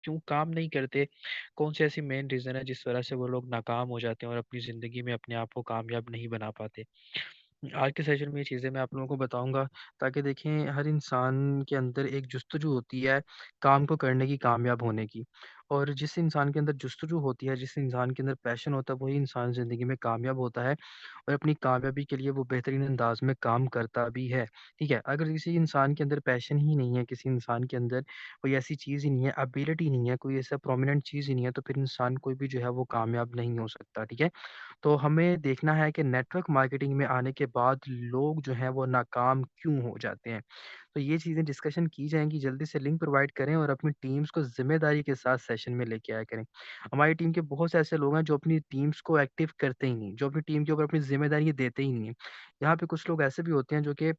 क्यों काम नहीं करते, कौन सी ऐसी मेन रीज़न है जिस वजह से वो लोग नाकाम हो जाते हैं और अपनी ज़िंदगी में अपने आप को कामयाब नहीं बना पाते। आज के सेशन में ये चीज़ें मैं आप लोगों को बताऊँगा, ताकि देखें हर इंसान के अंदर एक जुस्तजू होती है काम को करने की, कामयाब होने की। और जिस इंसान के अंदर जुस्तजू होती है, जिस इंसान के अंदर पैशन होता है, वही इंसान ज़िंदगी में कामयाब होता है और अपनी कामयाबी के लिए वो बेहतरीन अंदाज़ में काम करता भी है, ठीक है? अगर किसी इंसान के अंदर पैशन ही नहीं है, किसी इंसान के अंदर कोई ऐसी चीज़ ही नहीं है, एबिलिटी नहीं है, कोई ऐसा प्रोमिनेंट चीज़ ही नहीं है, तो फिर इंसान कोई भी जो है वो कामयाब नहीं हो सकता, ठीक है? तो हमें देखना है कि नेटवर्क मार्केटिंग में आने के बाद लोग जो हैं वो नाकाम क्यों हो जाते हैं। तो ये चीज़ें डिस्कशन की जाएँगी, जल्दी से लिंक प्रोवाइड करें और अपनी टीम्स को ज़िम्मेदारी के साथ सेशन में लेके आया करें। हमारी टीम के बहुत से ऐसे लोग हैं जो अपनी टीम्स को एक्टिव करते ही नहीं, जो अपनी टीम के ऊपर अपनी ज़िम्मेदारियाँ देते ही नहीं हैं। यहाँ पे कुछ लोग ऐसे भी होते हैं जो कि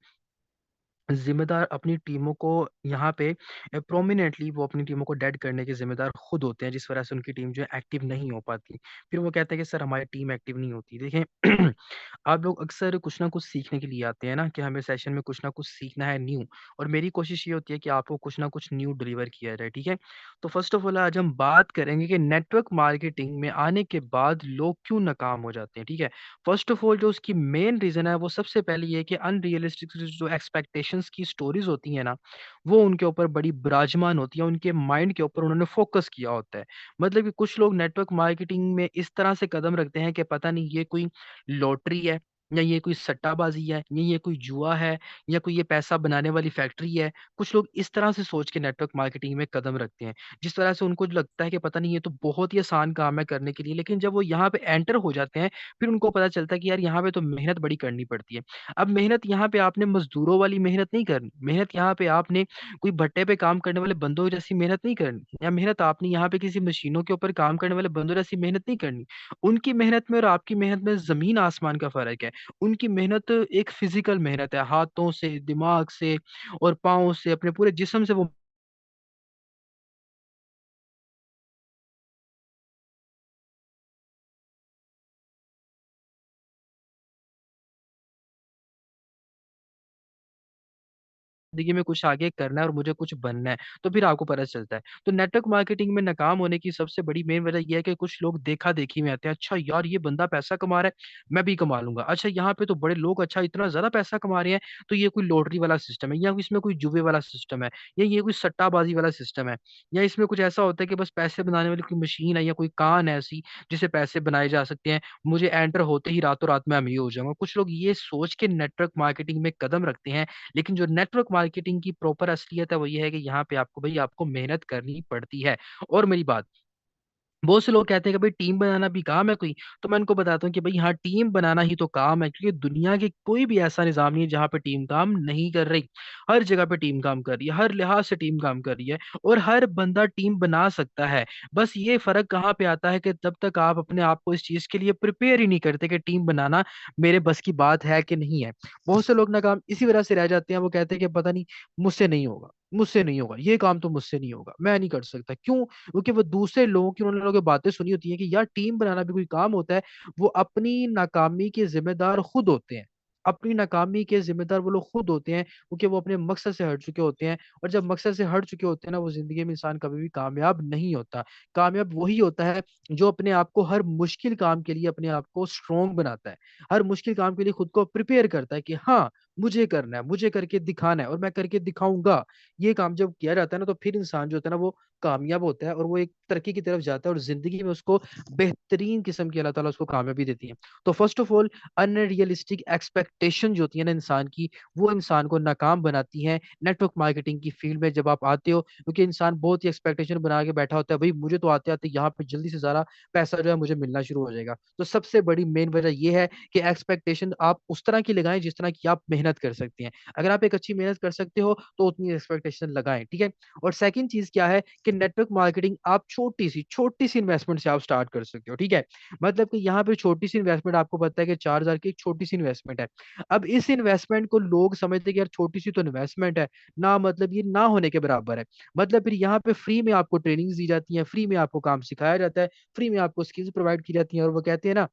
ज़िम्मेदार अपनी टीमों को यहाँ पे प्रोमिनेंटली वो अपनी टीमों को डेड करने के ज़िम्मेदार खुद होते हैं, जिस वजह से उनकी टीम जो है एक्टिव नहीं हो पाती। फिर वो कहते हैं कि सर हमारी टीम एक्टिव नहीं होती। देखें आप लोग अक्सर कुछ ना कुछ सीखने के लिए आते हैं ना कि हमें सेशन में कुछ ना कुछ सीखना है न्यू, और मेरी कोशिश ये होती है कि आपको कुछ ना कुछ न्यू डिलीवर किया जाए, ठीक है? तो फर्स्ट ऑफ ऑल आज हम बात करेंगे कि नेटवर्क मार्केटिंग में आने के बाद लोग क्यों नाकाम हो जाते हैं, ठीक है? फर्स्ट ऑफ ऑल जो उसकी मेन रीज़न है वो सबसे पहले ये है कि अनरियलिस्टिक जो एक्सपेक्टेशंस की स्टोरीज़ होती हैं ना, वो उनके ऊपर बड़ी विराजमान होती हैं, उनके माइंड के ऊपर उन्होंने फ़ोकस किया होता है। मतलब कि कुछ लोग नेटवर्क मार्केटिंग में इस तरह से कदम रखते हैं कि पता नहीं ये कोई लॉटरी है, या ये कोई सट्टाबाज़ी है, या ये कोई जुआ है, या कोई ये पैसा बनाने वाली फैक्ट्री है। कुछ लोग इस तरह से सोच के नेटवर्क मार्केटिंग में कदम रखते हैं, जिस तरह से उनको लगता है कि पता नहीं ये तो बहुत ही आसान काम है करने के लिए, लेकिन जब वो यहाँ पे एंटर हो जाते हैं फिर उनको पता चलता है कि यार यहाँ पे तो मेहनत बड़ी करनी पड़ती है। अब मेहनत यहाँ पे आपने मज़दूरों वाली मेहनत नहीं करनी, मेहनत यहाँ पे आपने कोई भट्टे पे काम करने वाले बंदों जैसी मेहनत नहीं करनी, या मेहनत आपने यहाँ पे किसी मशीनों के ऊपर काम करने वाले बंदों जैसी मेहनत नहीं करनी। उनकी मेहनत में और आपकी मेहनत में ज़मीन-आसमान का फ़र्क है। उनकी मेहनत एक फ़िज़िकल मेहनत है, हाथों से, दिमाग से और पाँव से, अपने पूरे जिस्म से वो ज़िंदगी में कुछ आगे करना है और मुझे कुछ बनना है, तो फिर आपको पता चलता है। तो नेटवर्क मार्केटिंग में नाकाम होने की सबसे बड़ी मेन वजह ये है कि कुछ लोग देखा-देखी में आते हैं, अच्छा यार ये बंदा पैसा कमा रहा है, मैं भी कमा लूँगा। अच्छा यहाँ पे तो बड़े लोग अच्छा इतना ज़्यादा पैसा कमा रहे हैं, तो ये कोई लॉटरी वाला सिस्टम है, या इसमें कोई जुए वाला सिस्टम है, या ये कोई सट्टाबाज़ी वाला सिस्टम है, या इसमें कुछ ऐसा होता है कि बस पैसे बनाने वाली कोई मशीन है या कोई कान है ऐसी, जिससे पैसे बनाए जा सकते हैं। मुझे एंटर होते ही रातों-रात मैं अमीर हो जाऊँगा। कुछ लोग ये सोच के नेटवर्क मार्केटिंग में कदम रखते हैं, लेकिन जो नेटवर्क मार्केटिंग की प्रॉपर असलियत है वो ये है कि यहाँ पे आपको भई आपको मेहनत करनी पड़ती है। और मेरी बात, बहुत से लोग कहते हैं कि भाई टीम बनाना भी काम है कोई, तो मैं उनको बताता हूँ कि भाई हाँ, टीम बनाना ही तो काम है, क्योंकि दुनिया के कोई भी ऐसा निज़ाम नहीं है जहाँ पे टीम काम नहीं कर रही। हर जगह पे टीम काम कर रही है, हर लिहाज से टीम काम कर रही है और हर बंदा टीम बना सकता है। बस ये फ़र्क कहाँ पे आता है कि तब तक आप अपने आप को इस चीज़ के लिए प्रिपेयर ही नहीं करते कि टीम बनाना मेरे बस की बात है कि नहीं है। बहुत से लोग नाकाम इसी वजह से रह जाते हैं, वो कहते हैं कि पता नहीं मुझसे नहीं होगा, मुझसे नहीं होगा, ये काम तो मुझसे नहीं होगा, मैं नहीं कर सकता। क्यों? क्योंकि वो दूसरे लोगों की उन्होंने लोगों की बातें सुनी होती हैं कि यार टीम बनाना भी कोई काम होता है, वो अपनी नाकामी के ज़िम्मेदार खुद होते हैं। अपनी नाकामी के ज़िम्मेदार वो लोग खुद होते हैं, क्योंकि वो अपने मकसद से हट चुके होते हैं, और जब मकसद से हट चुके होते हैं ना, वो ज़िंदगी में इंसान कभी भी कामयाब नहीं होता। कामयाब वही होता है जो अपने आप को हर मुश्किल काम के लिए अपने आप को स्ट्रॉन्ग बनाता है। हर मुश्किल काम के लिए खुद को प्रिपेयर करता है कि हाँ, मुझे करना है, मुझे करके दिखाना है और मैं करके दिखाऊँगा। ये काम जब किया जाता है ना, तो फिर इंसान जो होता है ना वो कामयाब होता है और वो एक तरक्की की तरफ जाता है और ज़िंदगी में उसको बेहतरीन किस्म की अल्लाह ताला उसको कामयाबी देती है। तो first of all unrealistic expectation जो होती है ना इंसान की, वो इंसान को नाकाम बनाती हैं नेटवर्क मार्केटिंग की फ़ील्ड में जब आप आते हो, क्योंकि इंसान बहुत ही एक्सपेक्टेशन बना के बैठा होता है, भई मुझे तो आते-आते यहाँ पे जल्दी से ज़्यादा पैसा जो है मुझे मिलना शुरू हो जाएगा। तो सबसे बड़ी मेन वजह ये है कि एक्सपेक्टेशन आप उस तरह की लगाएँ जिस तरह की आप मेहनत कर सकते हैं। अगर आप एक अच्छी मेहनत कर सकते हो, तो उतनी एक्सपेक्टेशन लगाएँ, ठीक है? और सेकंड चीज़ क्या है कि नेटवर्क मार्केटिंग आप छोटी-सी इन्वेस्टमेंट से आप स्टार्ट कर सकते हो, ठीक है? मतलब कि यहाँ पे छोटी-सी इन्वेस्टमेंट आपको पता है कि 4000 की एक छोटी-सी इन्वेस्टमेंट है। अब इस इन्वेस्टमेंट को लोग समझते हैं कि यार छोटी-सी तो इन्वेस्टमेंट है, ना मतलब ये ना होने के बराबर है। मतलब फिर यहाँ पे फ्री में आपको ट्रेनिंग्स दी जाती हैं, फ्री में आपको काम सिखाया जाता है, फ्री में आपको स्किल्स प्रोवाइड की जाती हैं और वो कहते हैं ना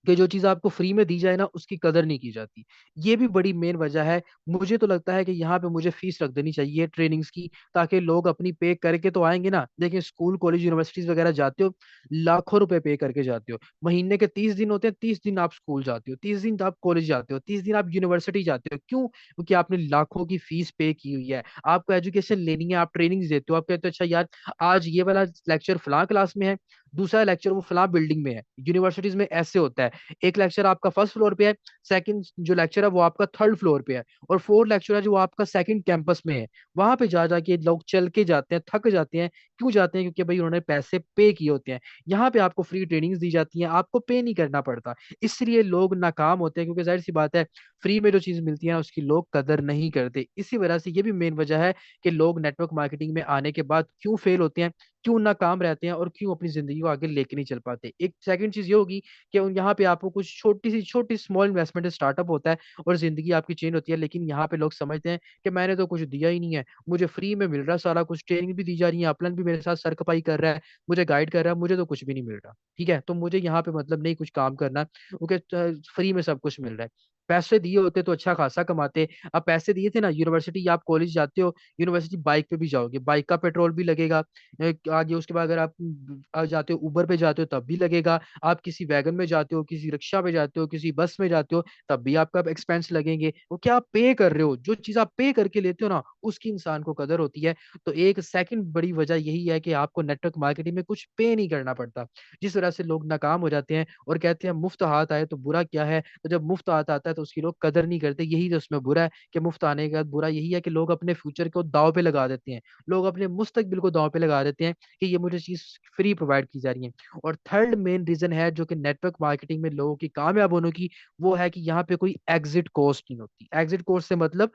कि जो चीज़ आपको फ्री में दी जाए ना उसकी कदर नहीं की जाती। ये भी बड़ी मेन वजह है। मुझे तो लगता है कि यहाँ पे मुझे फीस रख देनी चाहिए ट्रेनिंग्स की, ताकि लोग अपनी पे करके तो आएंगे ना। देखिए स्कूल कॉलेज यूनिवर्सिटीज वगैरह जाते हो, लाखों रुपए पे करके जाते हो। महीने के 30 दिन होते हैं, 30 दिन आप स्कूल जाते हो, 30 दिन आप कॉलेज जाते हो, 30 दिन आप यूनिवर्सिटी जाते हो। क्यों? क्योंकि आपने लाखों की फीस पे की हुई है, आपको एजुकेशन लेनी है, आप ट्रेनिंग्स देते हो। आप कहते हो अच्छा यार आज ये वाला लेक्चर फलां क्लास में है, दूसरा लेक्चर वो फलां बिल्डिंग में है। यूनिवर्सिटीज में ऐसे होता है, एक लेक्चर आपका फर्स्ट फ्लोर पे है, सेकंड जो लेक्चर है वो आपका थर्ड फ्लोर पे है, और फोर्थ लेक्चर है जो आपका सेकंड कैंपस में है। वहां पे जा जाके लोग चल के जाते हैं, थक जाते हैं। क्यों जाते हैं? क्योंकि भाई उन्होंने पैसे पे किए होते हैं। यहाँ पे आपको फ्री ट्रेनिंग्स दी जाती हैं, आपको पे नहीं करना पड़ता। इसलिए लोग नाकाम होते हैं, क्योंकि जाहिर सी बात है फ्री में जो चीज मिलती है ना उसकी लोग कदर नहीं करते। इसी वजह से ये भी मेन वजह है कि लोग नेटवर्क मार्केटिंग में आने के बाद क्यों फेल होते हैं, क्यों नाकाम रहते हैं, और क्यों अपनी जिंदगी को आगे लेके नहीं चल पाते। एक सेकंड चीज ये होगी कि यहाँ पे आपको कुछ छोटी स्मॉल इन्वेस्टमेंट स्टार्टअप होता है और जिंदगी आपकी चेंज होती है। लेकिन यहाँ पे लोग समझते हैं कि मैंने तो कुछ दिया ही नहीं है, मुझे फ्री में मिल रहा है सारा कुछ, ट्रेनिंग भी दी जा रही है, अपलन भी मेरे साथ सरखपाई कर रहा है, मुझे गाइड कर रहा है, मुझे तो कुछ भी नहीं मिल रहा। ठीक है, तो मुझे यहाँ पे मतलब नहीं कुछ काम करना, क्योंकि फ्री में सब कुछ मिल रहा है। पैसे दिए होते तो अच्छा खासा कमाते। अब पैसे दिए थे ना, यूनिवर्सिटी आप कॉलेज जाते हो, यूनिवर्सिटी बाइक पे भी जाओगे, बाइक का पेट्रोल भी लगेगा। आगे उसके बाद अगर आप जाते हो उबर पे जाते हो तब भी लगेगा। आप किसी वैगन में जाते हो, किसी रिक्शा पे जाते हो, किसी बस में जाते हो, तब भी आपका एक्सपेंस लगेंगे। वो क्या आप पे कर रहे हो, जो चीज आप पे करके लेते हो ना उसकी इंसान को कदर होती है। तो एक सेकंड बड़ी वजह यही है कि आपको नेटवर्क मार्केटिंग में कुछ पे नहीं करना पड़ता। जिस तरह से लोग नाकाम हो जाते हैं और कहते हैं मुफ्त हाथ आए तो बुरा क्या है, तो जब मुफ्त हाथ आता है तो उसकी लोग कदर नहीं करते। यही तो उसमें बुरा है कि मुफ्त आने के बाद बुरा यही है कि लोग अपने फ्यूचर को दाव पे लगा देते हैं, लोग अपने मुस्तकबिल को दाव पे लगा देते हैं कि ये मुझे चीज फ्री प्रोवाइड की जा रही है। और थर्ड मेन रीजन है जो कि नेटवर्क मार्केटिंग में लोगों की कामयाब होने की, वो है कि यहाँ पे कोई एग्जिट कॉस्ट नहीं होती। एग्जिट कॉस्ट से मतलब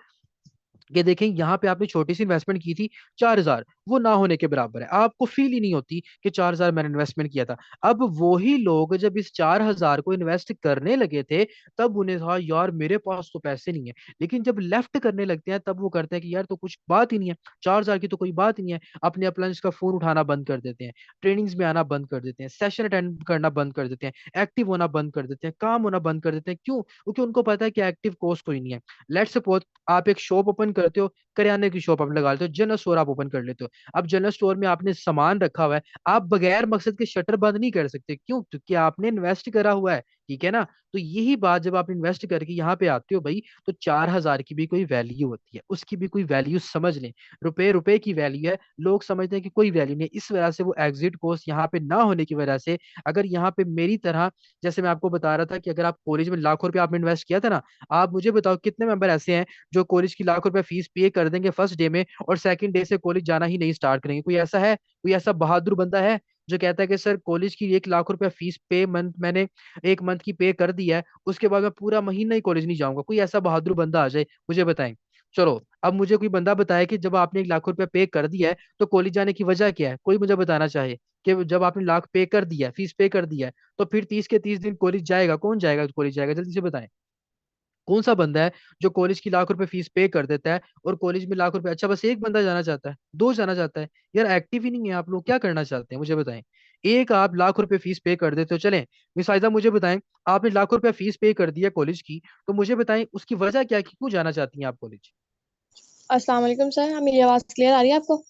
ये देखें यहाँ पे आपने छोटी सी इन्वेस्टमेंट की थी 4,000, वो ना होने के बराबर है। आपको फील ही नहीं होती कि 4,000 मैंने इन्वेस्टमेंट किया था। अब वही लोग जब इस 4,000 को इन्वेस्ट करने लगे थे तब उन्हें था यार मेरे पास तो पैसे नहीं है। लेकिन जब लेफ्ट करने लगते हैं तब वो करते हैं कि यार तो कुछ बात ही नहीं है, 4,000 की तो कोई बात ही नहीं है। अपने अपलाइंस का फोन उठाना बंद कर देते हैं, ट्रेनिंग्स में आना बंद कर देते हैं, सेशन अटेंड करना बंद कर देते हैं, एक्टिव होना बंद कर देते हैं, काम होना बंद कर देते हैं। क्यों? क्योंकि उनको पता है कि एक्टिव कोर्स कोई नहीं है। लेट्स सपोज आप एक शॉप ओपन करते हो, करियाने की शॉप आप लगा लेते हो, जनरल स्टोर आप ओपन कर लेते हो। अब जनरल स्टोर में आपने सामान रखा हुआ है, आप बगैर मकसद के शटर बंद नहीं कर सकते। क्यों? क्योंकि आपने इन्वेस्ट करा हुआ है। ठीक है ना? तो यही बात जब आप इन्वेस्ट करके यहाँ पे आते हो भाई, तो 4,000 की भी कोई वैल्यू होती है, उसकी भी कोई वैल्यू समझ लें। रुपए रुपए की वैल्यू है, लोग समझते हैं कि कोई वैल्यू नहीं। इस वजह से वो एग्जिट कोर्स यहाँ पे ना होने की वजह से, अगर यहाँ पे मेरी तरह, जैसे मैं आपको बता रहा था कि अगर आप कॉलेज में लाखों रुपए आपने इन्वेस्ट किया था ना, आप मुझे बताओ कितने मेंबर ऐसे हैं जो कॉलेज की लाख रुपए फीस पे कर देंगे फर्स्ट डे में और सेकंड डे से कॉलेज जाना ही नहीं स्टार्ट करेंगे? कोई ऐसा है? कोई ऐसा बहादुर बंदा है जो कहता है कि सर कॉलेज की 1 लाख रुपए फीस पे मंथ मैंने एक मंथ की पे कर दी है, उसके बाद मैं पूरा महीना ही कॉलेज नहीं जाऊंगा? कोई ऐसा बहादुर बंदा आ जाए, मुझे बताएं। चलो अब मुझे कोई बंदा बताए कि जब आपने 1 लाख रुपए पे कर दिया है तो कॉलेज जाने की वजह क्या है? कोई मुझे बताना चाहे कि जब आपने लाख पे कर दिया है, फीस पे कर दिया है, तो फिर 30 के 30 दिन कॉलेज जाएगा? कौन जाएगा कॉलेज? जाएगा? जल्दी से बताएं। कौन सा बंदा है जो कॉलेज की लाख रुपए फीस पे कर देता है और कॉलेज में लाख रुपए? अच्छा बस एक बंदा जाना चाहता है, दो जाना चाहता है? यार एक्टिव ही नहीं है आप लोग, क्या करना चाहते हैं मुझे बताएं। एक आप लाख रुपए फीस पे कर देते हो, चलें मिसाइजा मुझे बताएं, आपने लाख रुपए फीस पे कर दिया कॉलेज की, तो मुझे बताएं उसकी वजह क्या है कि क्यों जाना चाहती हैं आप कॉलेज? अस्सलाम वालेकुम सर, मेरी आवाज़ क्लियर आ रही है आपको?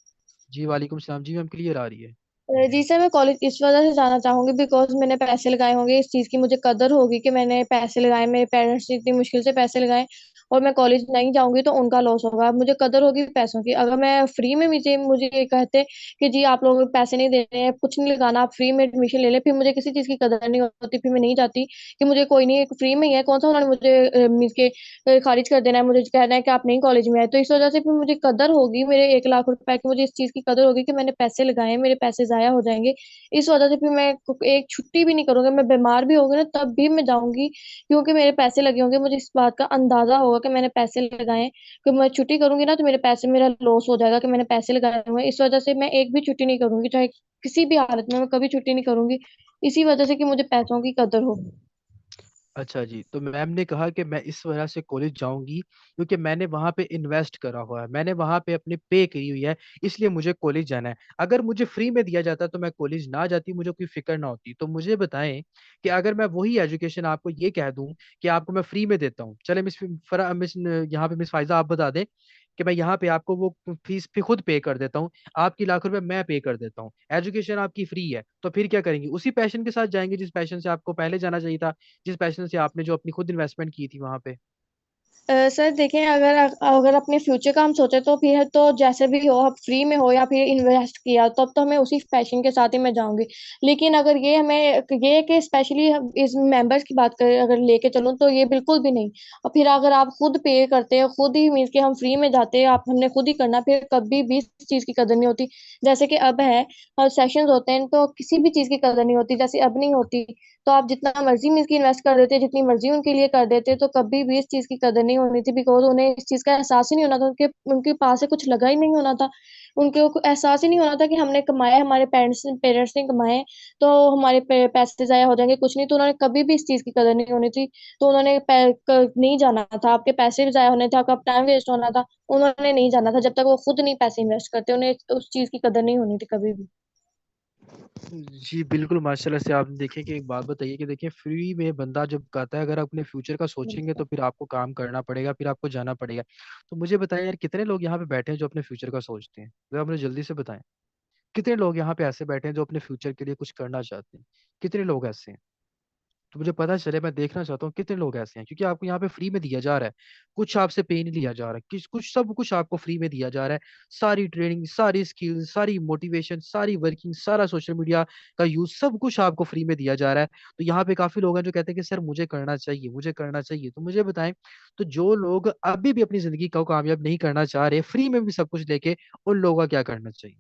जी वालेकुम सलाम जी, मैम क्लियर आ रही है। जी सर, मैं कॉलेज इस वजह से जाना चाहूंगी बिकॉज मैंने पैसे लगाए होंगे, इस चीज़ की मुझे कदर होगी कि मैंने पैसे लगाए, मेरे पेरेंट्स ने इतनी मुश्किल से पैसे लगाए और मैं कॉलेज नहीं जाऊंगी तो उनका लॉस होगा। मुझे कदर होगी पैसों की। अगर मैं फ्री में मुझे मुझे ये कहते कि जी आप लोग पैसे नहीं दे रहे हैं, कुछ नहीं लगाना, आप फ्री में एडमिशन ले ले, फिर मुझे किसी चीज़ की कदर नहीं होती, फिर मैं नहीं जाती कि मुझे कोई नहीं, फ्री में ही है, कौन सा उन्होंने मुझे मिल के खारिज कर देना है, मुझे कहना है कि आप नहीं कॉलेज में आए। तो इस वजह से फिर मुझे कदर होगी मेरे 1 लाख रुपए की, मुझे इस चीज की कदर होगी कि मैंने पैसे लगाए हैं, मेरे पैसे जाया हो जाएंगे। इस वजह से फिर मैं एक छुट्टी भी नहीं करूंगी, मैं बीमार भी होगी ना तब भी मैं जाऊंगी, क्योंकि मेरे पैसे लगे होंगे, मुझे इस बात का अंदाजा होगा कि मैंने पैसे लगाए हैं। कि मैं छुट्टी करूंगी ना तो मेरे पैसे, मेरा लॉस हो जाएगा कि मैंने पैसे लगाए हुए हैं। इस वजह से मैं एक भी छुट्टी नहीं करूंगी, चाहे किसी भी हालत में मैं कभी छुट्टी नहीं करूंगी, इसी वजह से कि मुझे पैसों की कदर हो। अच्छा जी, तो मैम ने कहा कि मैं इस वजह से कॉलेज जाऊंगी क्योंकि मैंने वहां पे इन्वेस्ट करा हुआ है, मैंने वहां पे अपने पे करी हुई है, इसलिए मुझे कॉलेज जाना है। अगर मुझे फ्री में दिया जाता तो मैं कॉलेज ना जाती, मुझे कोई फिक्र ना होती। तो मुझे बताएं कि अगर मैं वही एजुकेशन आपको ये कह दूं कि आपको मैं फ्री में देता हूँ, चले मिस यहाँ पे मिस फायजा आप बता दें कि मैं यहाँ पे आपको वो फीस भी खुद पे कर देता हूँ, आपकी लाख रुपए मैं पे कर देता हूँ, एजुकेशन आपकी फ्री है, तो फिर क्या करेंगे? उसी पैशन के साथ जाएंगे जिस पैशन से आपको पहले जाना चाहिए था, जिस पैशन से आपने जो अपनी खुद इन्वेस्टमेंट की थी वहां पे। सर देखें, अगर अगर अपने फ्यूचर का हम सोचे तो फिर तो जैसे भी हो, अब फ्री में हो या फिर इन्वेस्ट किया, तो अब तो हमें उसी पैशन के साथ ही मैं जाऊंगी। लेकिन अगर ये हमें ये कि स्पेशली इस मेंबर्स की बात करें, अगर लेके चलूं, तो ये बिल्कुल भी नहीं। और फिर अगर आप खुद पे करते हो, खुद ही मीन्स कि हम फ्री में जाते हैं, आप हमने खुद ही करना, फिर कभी भी इस चीज की कदर नहीं होती। जैसे कि अब है, सेशंस होते हैं तो किसी भी चीज की कदर नहीं होती, जैसे अब नहीं होती। तो आप जितना मर्जी में इसकी इन्वेस्ट कर देते, जितनी मर्जी उनके लिए कर देते, तो कभी भी इस चीज की कदर नहीं होनी थी, बिकॉज उन्हें इस चीज का एहसास ही नहीं होना था, उनके उनके पास से कुछ लगा ही नहीं होना था। उनको एहसास ही नहीं होना था कि हमने कमाया, हमारे पेरेंट्स पेरेंट्स ने कमाए, तो हमारे पैसे जाया हो जाएंगे, कुछ नहीं। तो उन्होंने कभी भी इस चीज की कदर नहीं होनी थी। तो उन्होंने नहीं जाना था, आपके पैसे भी जाया होने थे, आपका टाइम वेस्ट होना था। उन्होंने नहीं जाना था, जब तक वो खुद नहीं पैसे इन्वेस्ट करते, उन्हें उस चीज की कदर नहीं होनी थी कभी भी। जी बिल्कुल, माशाल्लाह से आपने देखे कि एक बात बताइए कि देखिए फ्री में बंदा जब कहता है अगर आप अपने फ्यूचर का सोचेंगे तो फिर आपको काम करना पड़ेगा, फिर आपको जाना पड़ेगा। तो मुझे बताएं यार, कितने लोग यहाँ पे बैठे हैं जो अपने फ्यूचर का सोचते हैं? तो आप मुझे जल्दी से बताएं, कितने लोग यहाँ पे ऐसे बैठे हैं जो अपने फ्यूचर के लिए कुछ करना चाहते हैं? कितने लोग ऐसे हैं? तो मुझे पता चले, मैं देखना चाहता हूँ कितने लोग ऐसे हैं, क्योंकि आपको यहाँ पे फ्री में दिया जा रहा है, कुछ आपसे पे नहीं लिया जा रहा है, किस कुछ सब कुछ आपको फ्री में दिया जा रहा है। सारी ट्रेनिंग, सारी स्किल्स, सारी मोटिवेशन, सारी वर्किंग, सारा सोशल मीडिया का यूज, सब कुछ आपको फ्री में दिया जा रहा है। तो यहाँ पे काफी लोग हैं जो कहते हैं कि सर मुझे करना चाहिए, मुझे करना चाहिए। तो मुझे बताएं, तो जो लोग अभी भी अपनी जिंदगी को कामयाब नहीं करना चाह रहे, फ्री में भी सब कुछ लेके, उन लोगों का क्या करना चाहिए?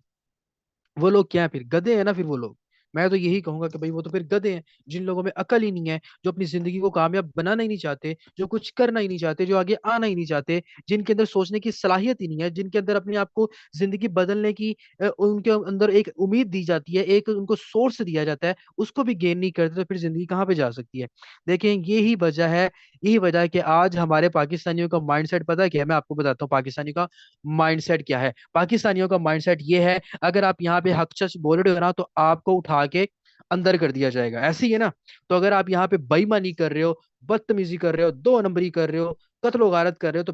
वो लोग क्या है फिर? गधे हैं ना फिर वो लोग। मैं तो यही कहूंगा कि भाई वो तो फिर गधे हैं, जिन लोगों में अकल ही नहीं है, जो अपनी जिंदगी को कामयाब बनाना ही नहीं चाहते, जो कुछ करना ही नहीं चाहते, जो आगे आना ही नहीं चाहते, जिनके अंदर सोचने की सलाहियत ही नहीं है, जिनके अंदर अपने आप को जिंदगी बदलने की उनके अंदर एक उम्मीद दी जाती है, एक उनको सोर्स दिया जाता है, उसको भी गेन नहीं करते, तो फिर जिंदगी कहाँ पे जा सकती है? देखें, यही वजह है, यही वजह है कि आज हमारे पाकिस्तानियों का माइंडसेट पता है क्या है? मैं आपको बताता हूँ पाकिस्तानियों का माइंडसेट क्या है। पाकिस्तानियों का माइंडसेट ये है, अगर आप यहाँ पे हक सच बोल रहे हो ना तो आपको उठा के अंदर कर दिया जाएगा, ऐसी है ना? तो अगर आप यहाँ पे बेईमानी कर रहे हो, बदतमीजी कर रहे हो, दो नंबरी कर रहे हो, कत्लो गारत कर रहे हो, तो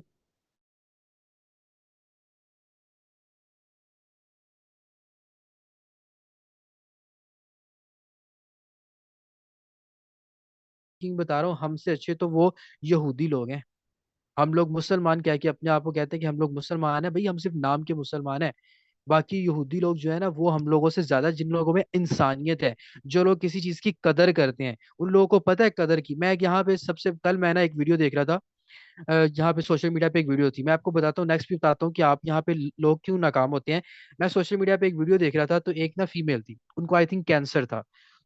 किंग बता रहा हूँ, हमसे अच्छे तो वो यहूदी लोग हैं। हम लोग मुसलमान क्या कि अपने आप को कहते हैं कि हम लोग मुसलमान हैं, भाई हम सिर्फ नाम के मुसलमान हैं। बाकी यहूदी लोग जो है ना, वो हम लोगों से ज्यादा, जिन लोगों में इंसानियत है, जो लोग किसी चीज की कदर करते हैं, उन लोगों को पता है कदर की। मैं यहाँ पे सबसे कल मैं ना एक वीडियो देख रहा था, यहाँ पे सोशल मीडिया पे एक वीडियो थी, मैं आपको बताता हूँ, नेक्स्ट भी बताता हूँ कि आप यहाँ पे लोग क्यों नाकाम होते हैं। मैं सोशल मीडिया पे एक वीडियो देख रहा था, तो एक ना फीमेल थी, उनको आई थिंक कैंसर था।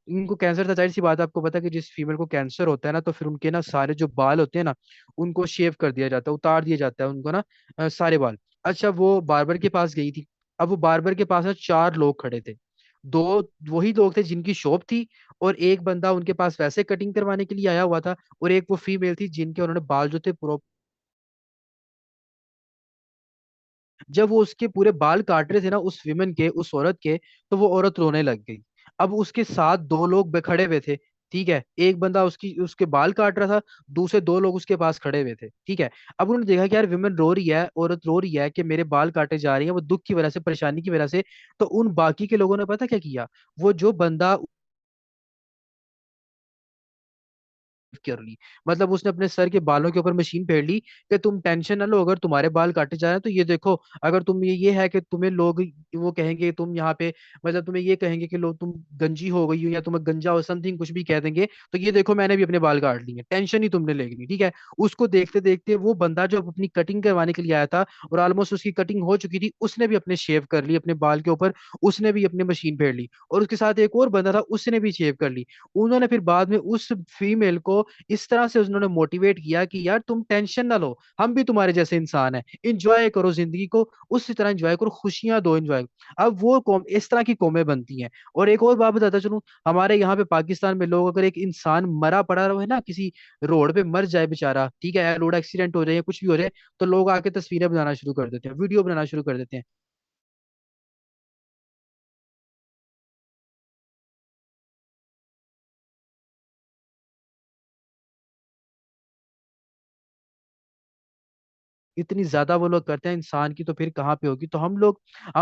उनको कैंसर था, जाहिर सी बात है, आपको पता है कि जिस फीमेल को कैंसर होता है ना, तो फिर उनके ना सारे जो बाल होते हैं ना, उनको शेव कर दिया जाता है, उतार दिया जाता है उनको ना, सारे बाल। अच्छा, वो बार्बर के पास गई थी। अब वो बार्बर के पास ना चार लोग खड़े थे, दो वही लोग थे जिनकी शॉप थी, और एक बंदा उनके पास वैसे कटिंग करवाने के लिए आया हुआ था, और एक वो फीमेल थी जिनके उन्होंने बाल जो थे, जब वो उसके पूरे बाल काट रहे थे ना उस विमेन के, उस औरत के, तो वो औरत रोने लग गई। अब उसके साथ दो लोग खड़े हुए थे, ठीक है, एक बंदा उसकी उसके बाल काट रहा था, दूसरे दो लोग उसके पास खड़े हुए थे, ठीक है। अब उन्होंने देखा कि यार विमेन रो रही है, औरत रो रही है कि मेरे बाल काटे जा रही है, वो दुख की वजह से, परेशानी की वजह से। तो उन बाकी के लोगों ने पता क्या किया? वो जो बंदा कर ली, मतलब उसने अपने सर के बालों के ऊपर मशीन फेर ली कि तुम टेंशन ना लो, अगर तुम्हारे बाल काटे जा रहे हैं तो ये देखो, अगर तुम ये है कि तुम्हें लोग वो कहेंगे तुम यहाँ पे, मतलब तुम्हें ये कहेंगे कि लोग तुम गंजी हो गई हो या तुम्हें गंजा हो, समथिंग कुछ भी कह देंगे, तो ये देखो मैंने भी अपने बाल काट लिए, टेंशन ही तुमने लेनी, ठीक है। उसको देखते देखते वो बंदा जो अपनी कटिंग करवाने के लिए आया था, और ऑलमोस्ट उसकी कटिंग हो चुकी थी, उसने भी अपने शेव कर ली अपने बाल के ऊपर, उसने भी अपनी मशीन फेर ली, और उसके साथ एक और बंदा था, उसने भी शेव कर ली। उन्होंने फिर बाद में उस फीमेल को इस तरह से उन्होंने मोटिवेट किया कि यार तुम टेंशन ना लो, हम भी तुम्हारे जैसे इंसान हैं, इंजॉय करो जिंदगी को, उसी तरह इंजॉय करो, खुशियां दो, इंजॉय। अब वो कौम इस तरह की कौमें बनती हैं। और एक और बात बताता चलूं, हमारे यहाँ पे पाकिस्तान में लोग, अगर एक इंसान मरा पड़ा रहे ना किसी रोड पे, मर जाए बेचारा, ठीक है, रोड एक्सीडेंट हो जाए या कुछ भी हो जाए, तो लोग आके तस्वीरें बनाना शुरू कर देते हैं, वीडियो बनाना शुरू कर देते हैं। इतनी ज्यादा वो लोग करते हैं इंसान की, तो फिर कहाँ पे होगी। तो हम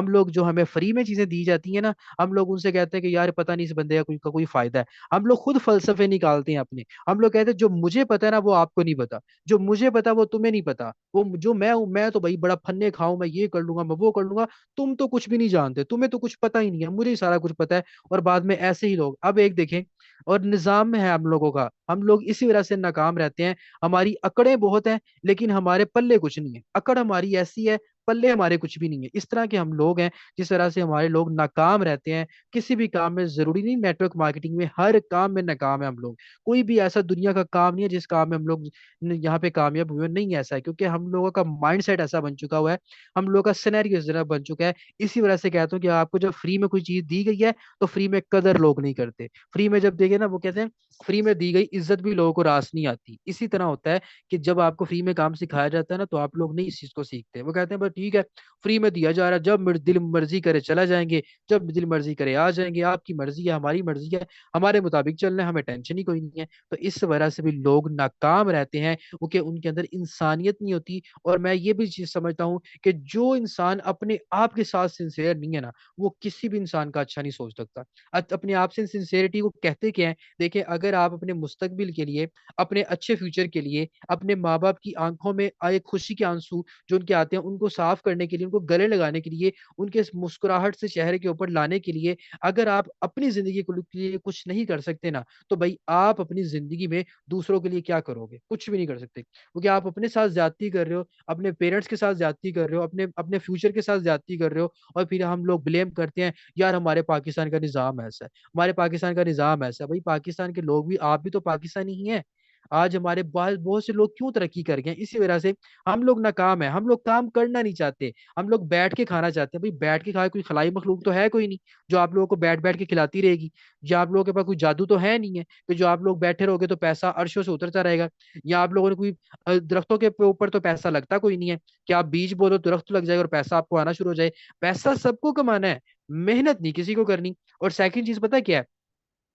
लोग जो हमें फ्री में चीजें दी जाती है ना, हम लोग उनसे कहते हैं कि यार पता नहीं इस बंदे का कोई फायदा है। हम लोग खुद फलसफे निकालते हैं अपने। हम लोग कहते हैं जो मुझे पता है ना वो आपको नहीं पता, जो मुझे पता वो तुम्हें नहीं पता, वो जो मैं हूं, मैं तो भाई बड़ा फन्ने खाऊं, मैं ये कर लूंगा, मैं वो कर लूंगा। तुम तो कुछ भी नहीं जानते, तुम्हें तो कुछ पता ही नहीं है, मुझे ही सारा कुछ पता है। और बाद में ऐसे ही लोग, अब एक देखें, और निजाम में है हम लोगों का, हम लोग इसी वजह से नाकाम रहते हैं। हमारी अकड़ें बहुत हैं, लेकिन हमारे पल्ले कुछ नहीं है। अकड़ हमारी ऐसी है, पल्ले हमारे कुछ भी नहीं है। इस तरह के हम लोग हैं, जिस तरह से हमारे लोग नाकाम रहते हैं किसी भी काम में। जरूरी नहीं नेटवर्क मार्केटिंग में, हर काम में नाकाम है हम लोग। कोई भी ऐसा दुनिया का काम नहीं है जिस काम में हम लोग यहाँ पे कामयाब हुए नहीं, ऐसा है क्योंकि हम लोगों का माइंडसेट ऐसा बन चुका हुआ है, हम लोगों का सिनेरियो इस तरह बन चुका है। इसी वजह से कहता हूँ कि आपको जब फ्री में कोई चीज दी गई है, तो फ्री में कदर लोग नहीं करते। फ्री में जब देंगे ना, वो कहते हैं फ्री में दी गई इज्जत भी लोगों को रास नहीं आती। इसी तरह होता है कि जब आपको फ्री में काम सिखाया जाता है ना, तो आप लोग नहीं इस चीज को सीखते। वो कहते हैं बस ठीक है, फ्री में दिया जा रहा है, जब दिल मर्जी करे चला जाएंगे, जब दिल मर्जी करे आ जाएंगे, आपकी मर्जी है, हमारी मर्जी है, हमारे मुताबिक चलना है, हमें टेंशन ही कोई नहीं है। तो इस वजह से भी लोग नाकाम रहते हैं, क्योंकि उनके अंदर इंसानियत नहीं होती। और मैं ये भी चीज समझता हूँ कि जो इंसान अपने आप के साथ सिंसेयर नहीं है ना, वो किसी भी इंसान का अच्छा नहीं सोच सकता। अपने आप से सिंसेरिटी को कहते क्या है, देखिए, अगर आप अपने मुस्तकबिल के लिए, अपने अच्छे फ्यूचर के लिए, अपने माँ बाप की आंखों में आए खुशी के आंसू जो उनके आते हैं, उनको साफ करने के लिए, उनको गले लगाने के लिए, उनके इस मुस्कुराहट से चेहरे के ऊपर लाने के लिए, अगर आप अपनी जिंदगी के लिए कुछ नहीं कर सकते ना, तो भाई आप अपनी जिंदगी में दूसरों के लिए क्या करोगे? कुछ भी नहीं कर सकते, क्योंकि आप अपने साथ ज्यादती कर रहे हो, अपने पेरेंट्स के साथ ज्यादती कर रहे हो, अपने अपने फ्यूचर के साथ ज्यादती कर रहे हो। और फिर हम लोग ब्लेम करते हैं, यार हमारे पाकिस्तान का निज़ाम ऐसा है, हमारे पाकिस्तान का निज़ाम ऐसा है। भाई पाकिस्तान के लोग भी, आप भी तो पाकिस्तानी ही हैं। आज हमारे बहुत बहुत से लोग क्यों तरक्की कर गए हैं? इसी वजह से हम लोग नाकाम है। हम लोग काम करना नहीं चाहते, हम लोग बैठ के खाना चाहते हैं। भाई बैठ के खाए कोई खलाई मखलूक तो है कोई नहीं जो आप लोगों को बैठ बैठ के खिलाती रहेगी। या आप लोगों के पास कोई जादू तो है नहीं है कि जो आप लोग बैठे रहोगे तो पैसा अर्शों से उतरता रहेगा। या आप लोगों ने कोई दरख्तों के ऊपर तो पैसा लगता कोई नहीं है कि आप बीज बोलो दरख्त लग जाएगा और पैसा आपको आना शुरू हो जाए। पैसा सबको कमाना है, मेहनत नहीं किसी को करनी। और सेकंड चीज पता है क्या है?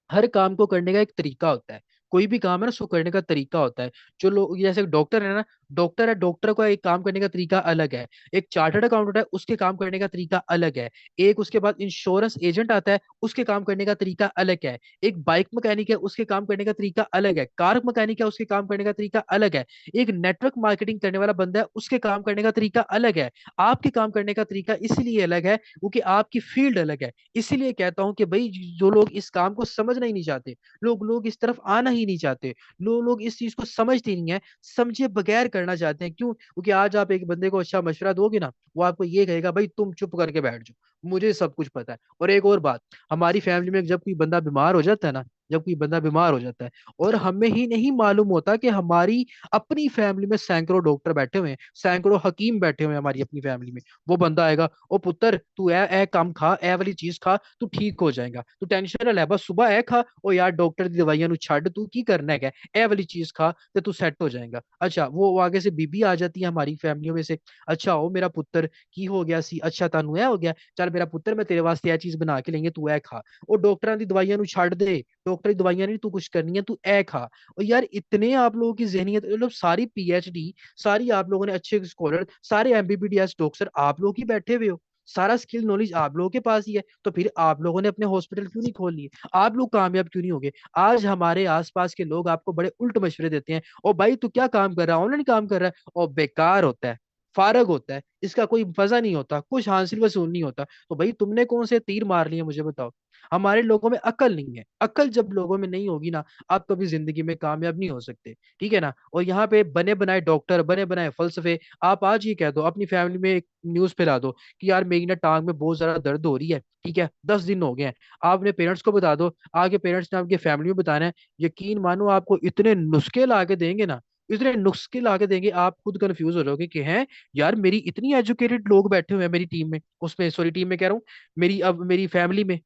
हर काम को करने का एक तरीका होता है। कोई भी काम है ना, उसको करने का तरीका होता है। जो लोग जैसे डॉक्टर है ना, डॉक्टर है, डॉक्टर का एक काम करने का तरीका अलग है। एक चार्टर्ड अकाउंटेंट है, उसके काम करने का तरीका अलग है। एक उसके बाद इंश्योरेंस एजेंट आता है, उसके काम करने का तरीका अलग है। एक बाइक मैकेनिक है, उसके काम करने का तरीका अलग है। कार मैकेनिक है, उसके काम करने का तरीका अलग है। एक नेटवर्क मार्केटिंग करने वाला बंदा है, उसके काम करने का तरीका अलग है। आपके काम करने का तरीका इसलिए अलग है क्योंकि आपकी फील्ड अलग है। इसीलिए कहता हूँ कि भाई जो लोग इस काम को समझना ही नहीं चाहते, लोग इस तरफ आना ही नहीं चाहते, लोग इस चीज को समझते ही नहीं है, समझे बगैर करना चाहते हैं। क्यों? क्योंकि आज आप एक बंदे को अच्छा मशवरा दोगे ना, वो आपको ये कहेगा भाई तुम चुप करके बैठ जाओ, मुझे सब कुछ पता है। और एक और बात, हमारी फैमिली में जब कोई बंदा बीमार हो जाता है ना, जब कोई बंदा बीमार हो जाता है, और हमें ही नहीं मालूम होता कि हमारी अपनी फैमिली में सैकड़ों डॉक्टर बैठे हुए हैं, सैकड़ों हकीम बैठे हुए हैं हमारी अपनी फैमिली में। वो बंदा आएगा, ओ पुत्र तू ए काम खा, ए वाली चीज खा, तू ठीक हो जाएगा, तू टेंशन ना ले, बस सुबह ए खा, ओ यार डॉक्टर दी दवाइयां नु छੱਡ, तू की करना है, ए वाली चीज खा तो तू सेट हो जाएगा। अच्छा, वो आगे से बीबी आ जाती है हमारी फैमिलियों में से, अच्छा ओ मेरा पुत्र की हो गया सी, अच्छा तानू ए हो गया, चल मेरा पुत्र मैं तेरे वास्ते यह चीज बना के लेंगे, तू ए खा। ਉਹ ਡਾਕਟਰਾਂ ਦੀ ਦਵਾਈਆਂ ਨੂੰ ਛੱਡ ਦੇ, ਡਾਕਟਰ ਦੀ ਦਵਾਈਆਂ ਨਹੀਂ ਤੂੰ ਕੁਝ ਕਰਨੀ है, तू ए खा। और यार इतने आप लोगों की जहनीत, मतलब सारी पीएचडी, सारी आप लोगों ने अच्छे स्कॉलर, सारे एमबीबीएस डॉक्टर आप लोग ही बैठे हुए हो, सारा स्किल नॉलेज आप लोगों के पास ही है, तो फिर आप लोगों ने अपने हॉस्पिटल क्यों नहीं खोल लिए? आप लोग कामयाब क्यों नहीं हो गए? आज हमारे आसपास के लोग आपको बड़े उल्ट मशवरे देते हैं, ओ भाई तू क्या काम कर रहा है, ऑनलाइन काम कर रहा है, और बेकार होता है, फारग होता है, इसका कोई मजा नहीं होता, कुछ हासिल वसूल नहीं होता। तो भाई तुमने कौन से तीर मार लिए मुझे बताओ? हमारे लोगों में अकल नहीं है। अकल जब लोगों में नहीं होगी ना, आप कभी जिंदगी में कामयाब नहीं हो सकते। ठीक है ना। और यहाँ पे बने बनाए डॉक्टर, बने बनाए फलसफे, आप आज ये कह दो अपनी फैमिली में, एक न्यूज फैला दो कि यार मेरी ना टांग में बहुत ज्यादा दर्द हो रही है, ठीक है, 10 दिन हो गए हैं। आप अपने पेरेंट्स को बता दो, आगे पेरेंट्स ने आपके फैमिली में बताना है, यकीन मानो आपको इतने नुस्खे ला के देंगे ना, इतने नुस्खे ला के देंगे, आप खुद कंफ्यूज हो जाओगे कि हैं यार, मेरी इतनी एजुकेटेड लोग बैठे हुए हैं मेरी टीम में, उसमें सॉरी टीम में कह रहा हूँ, मेरी अब मेरी फैमिली में,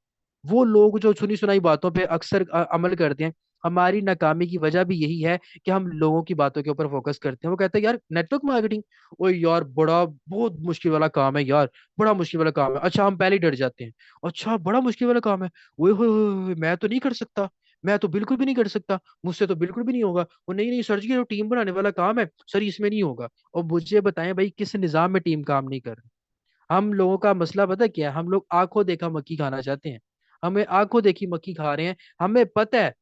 वो लोग जो सुनी सुनाई बातों पे अक्सर अमल करते हैं। हमारी नाकामी की वजह भी यही है कि हम लोगों की बातों के ऊपर फोकस करते हैं। वो कहते हैं यार नेटवर्क मार्केटिंग, ओ यार बड़ा बहुत मुश्किल वाला काम है यार, बड़ा मुश्किल वाला काम है। अच्छा, हम पहले ही डर जाते हैं, अच्छा बड़ा मुश्किल वाला काम है, ओए होए होए होए, मैं तो नहीं कर सकता, मैं तो बिल्कुल भी नहीं कर सकता, मुझसे तो बिल्कुल भी नहीं होगा। और नहीं नहीं सर जी, ये तो टीम बनाने वाला काम है सर, इसमें नहीं होगा। और मुझे बताएं भाई, किस निजाम में टीम काम नहीं कर रही? हम लोगों का मसला पता क्या है, हम लोग आंखों देखा मक्खी खाना चाहते हैं। हमें आंखों देखी मक्खी खा रहे हैं। हमें पता है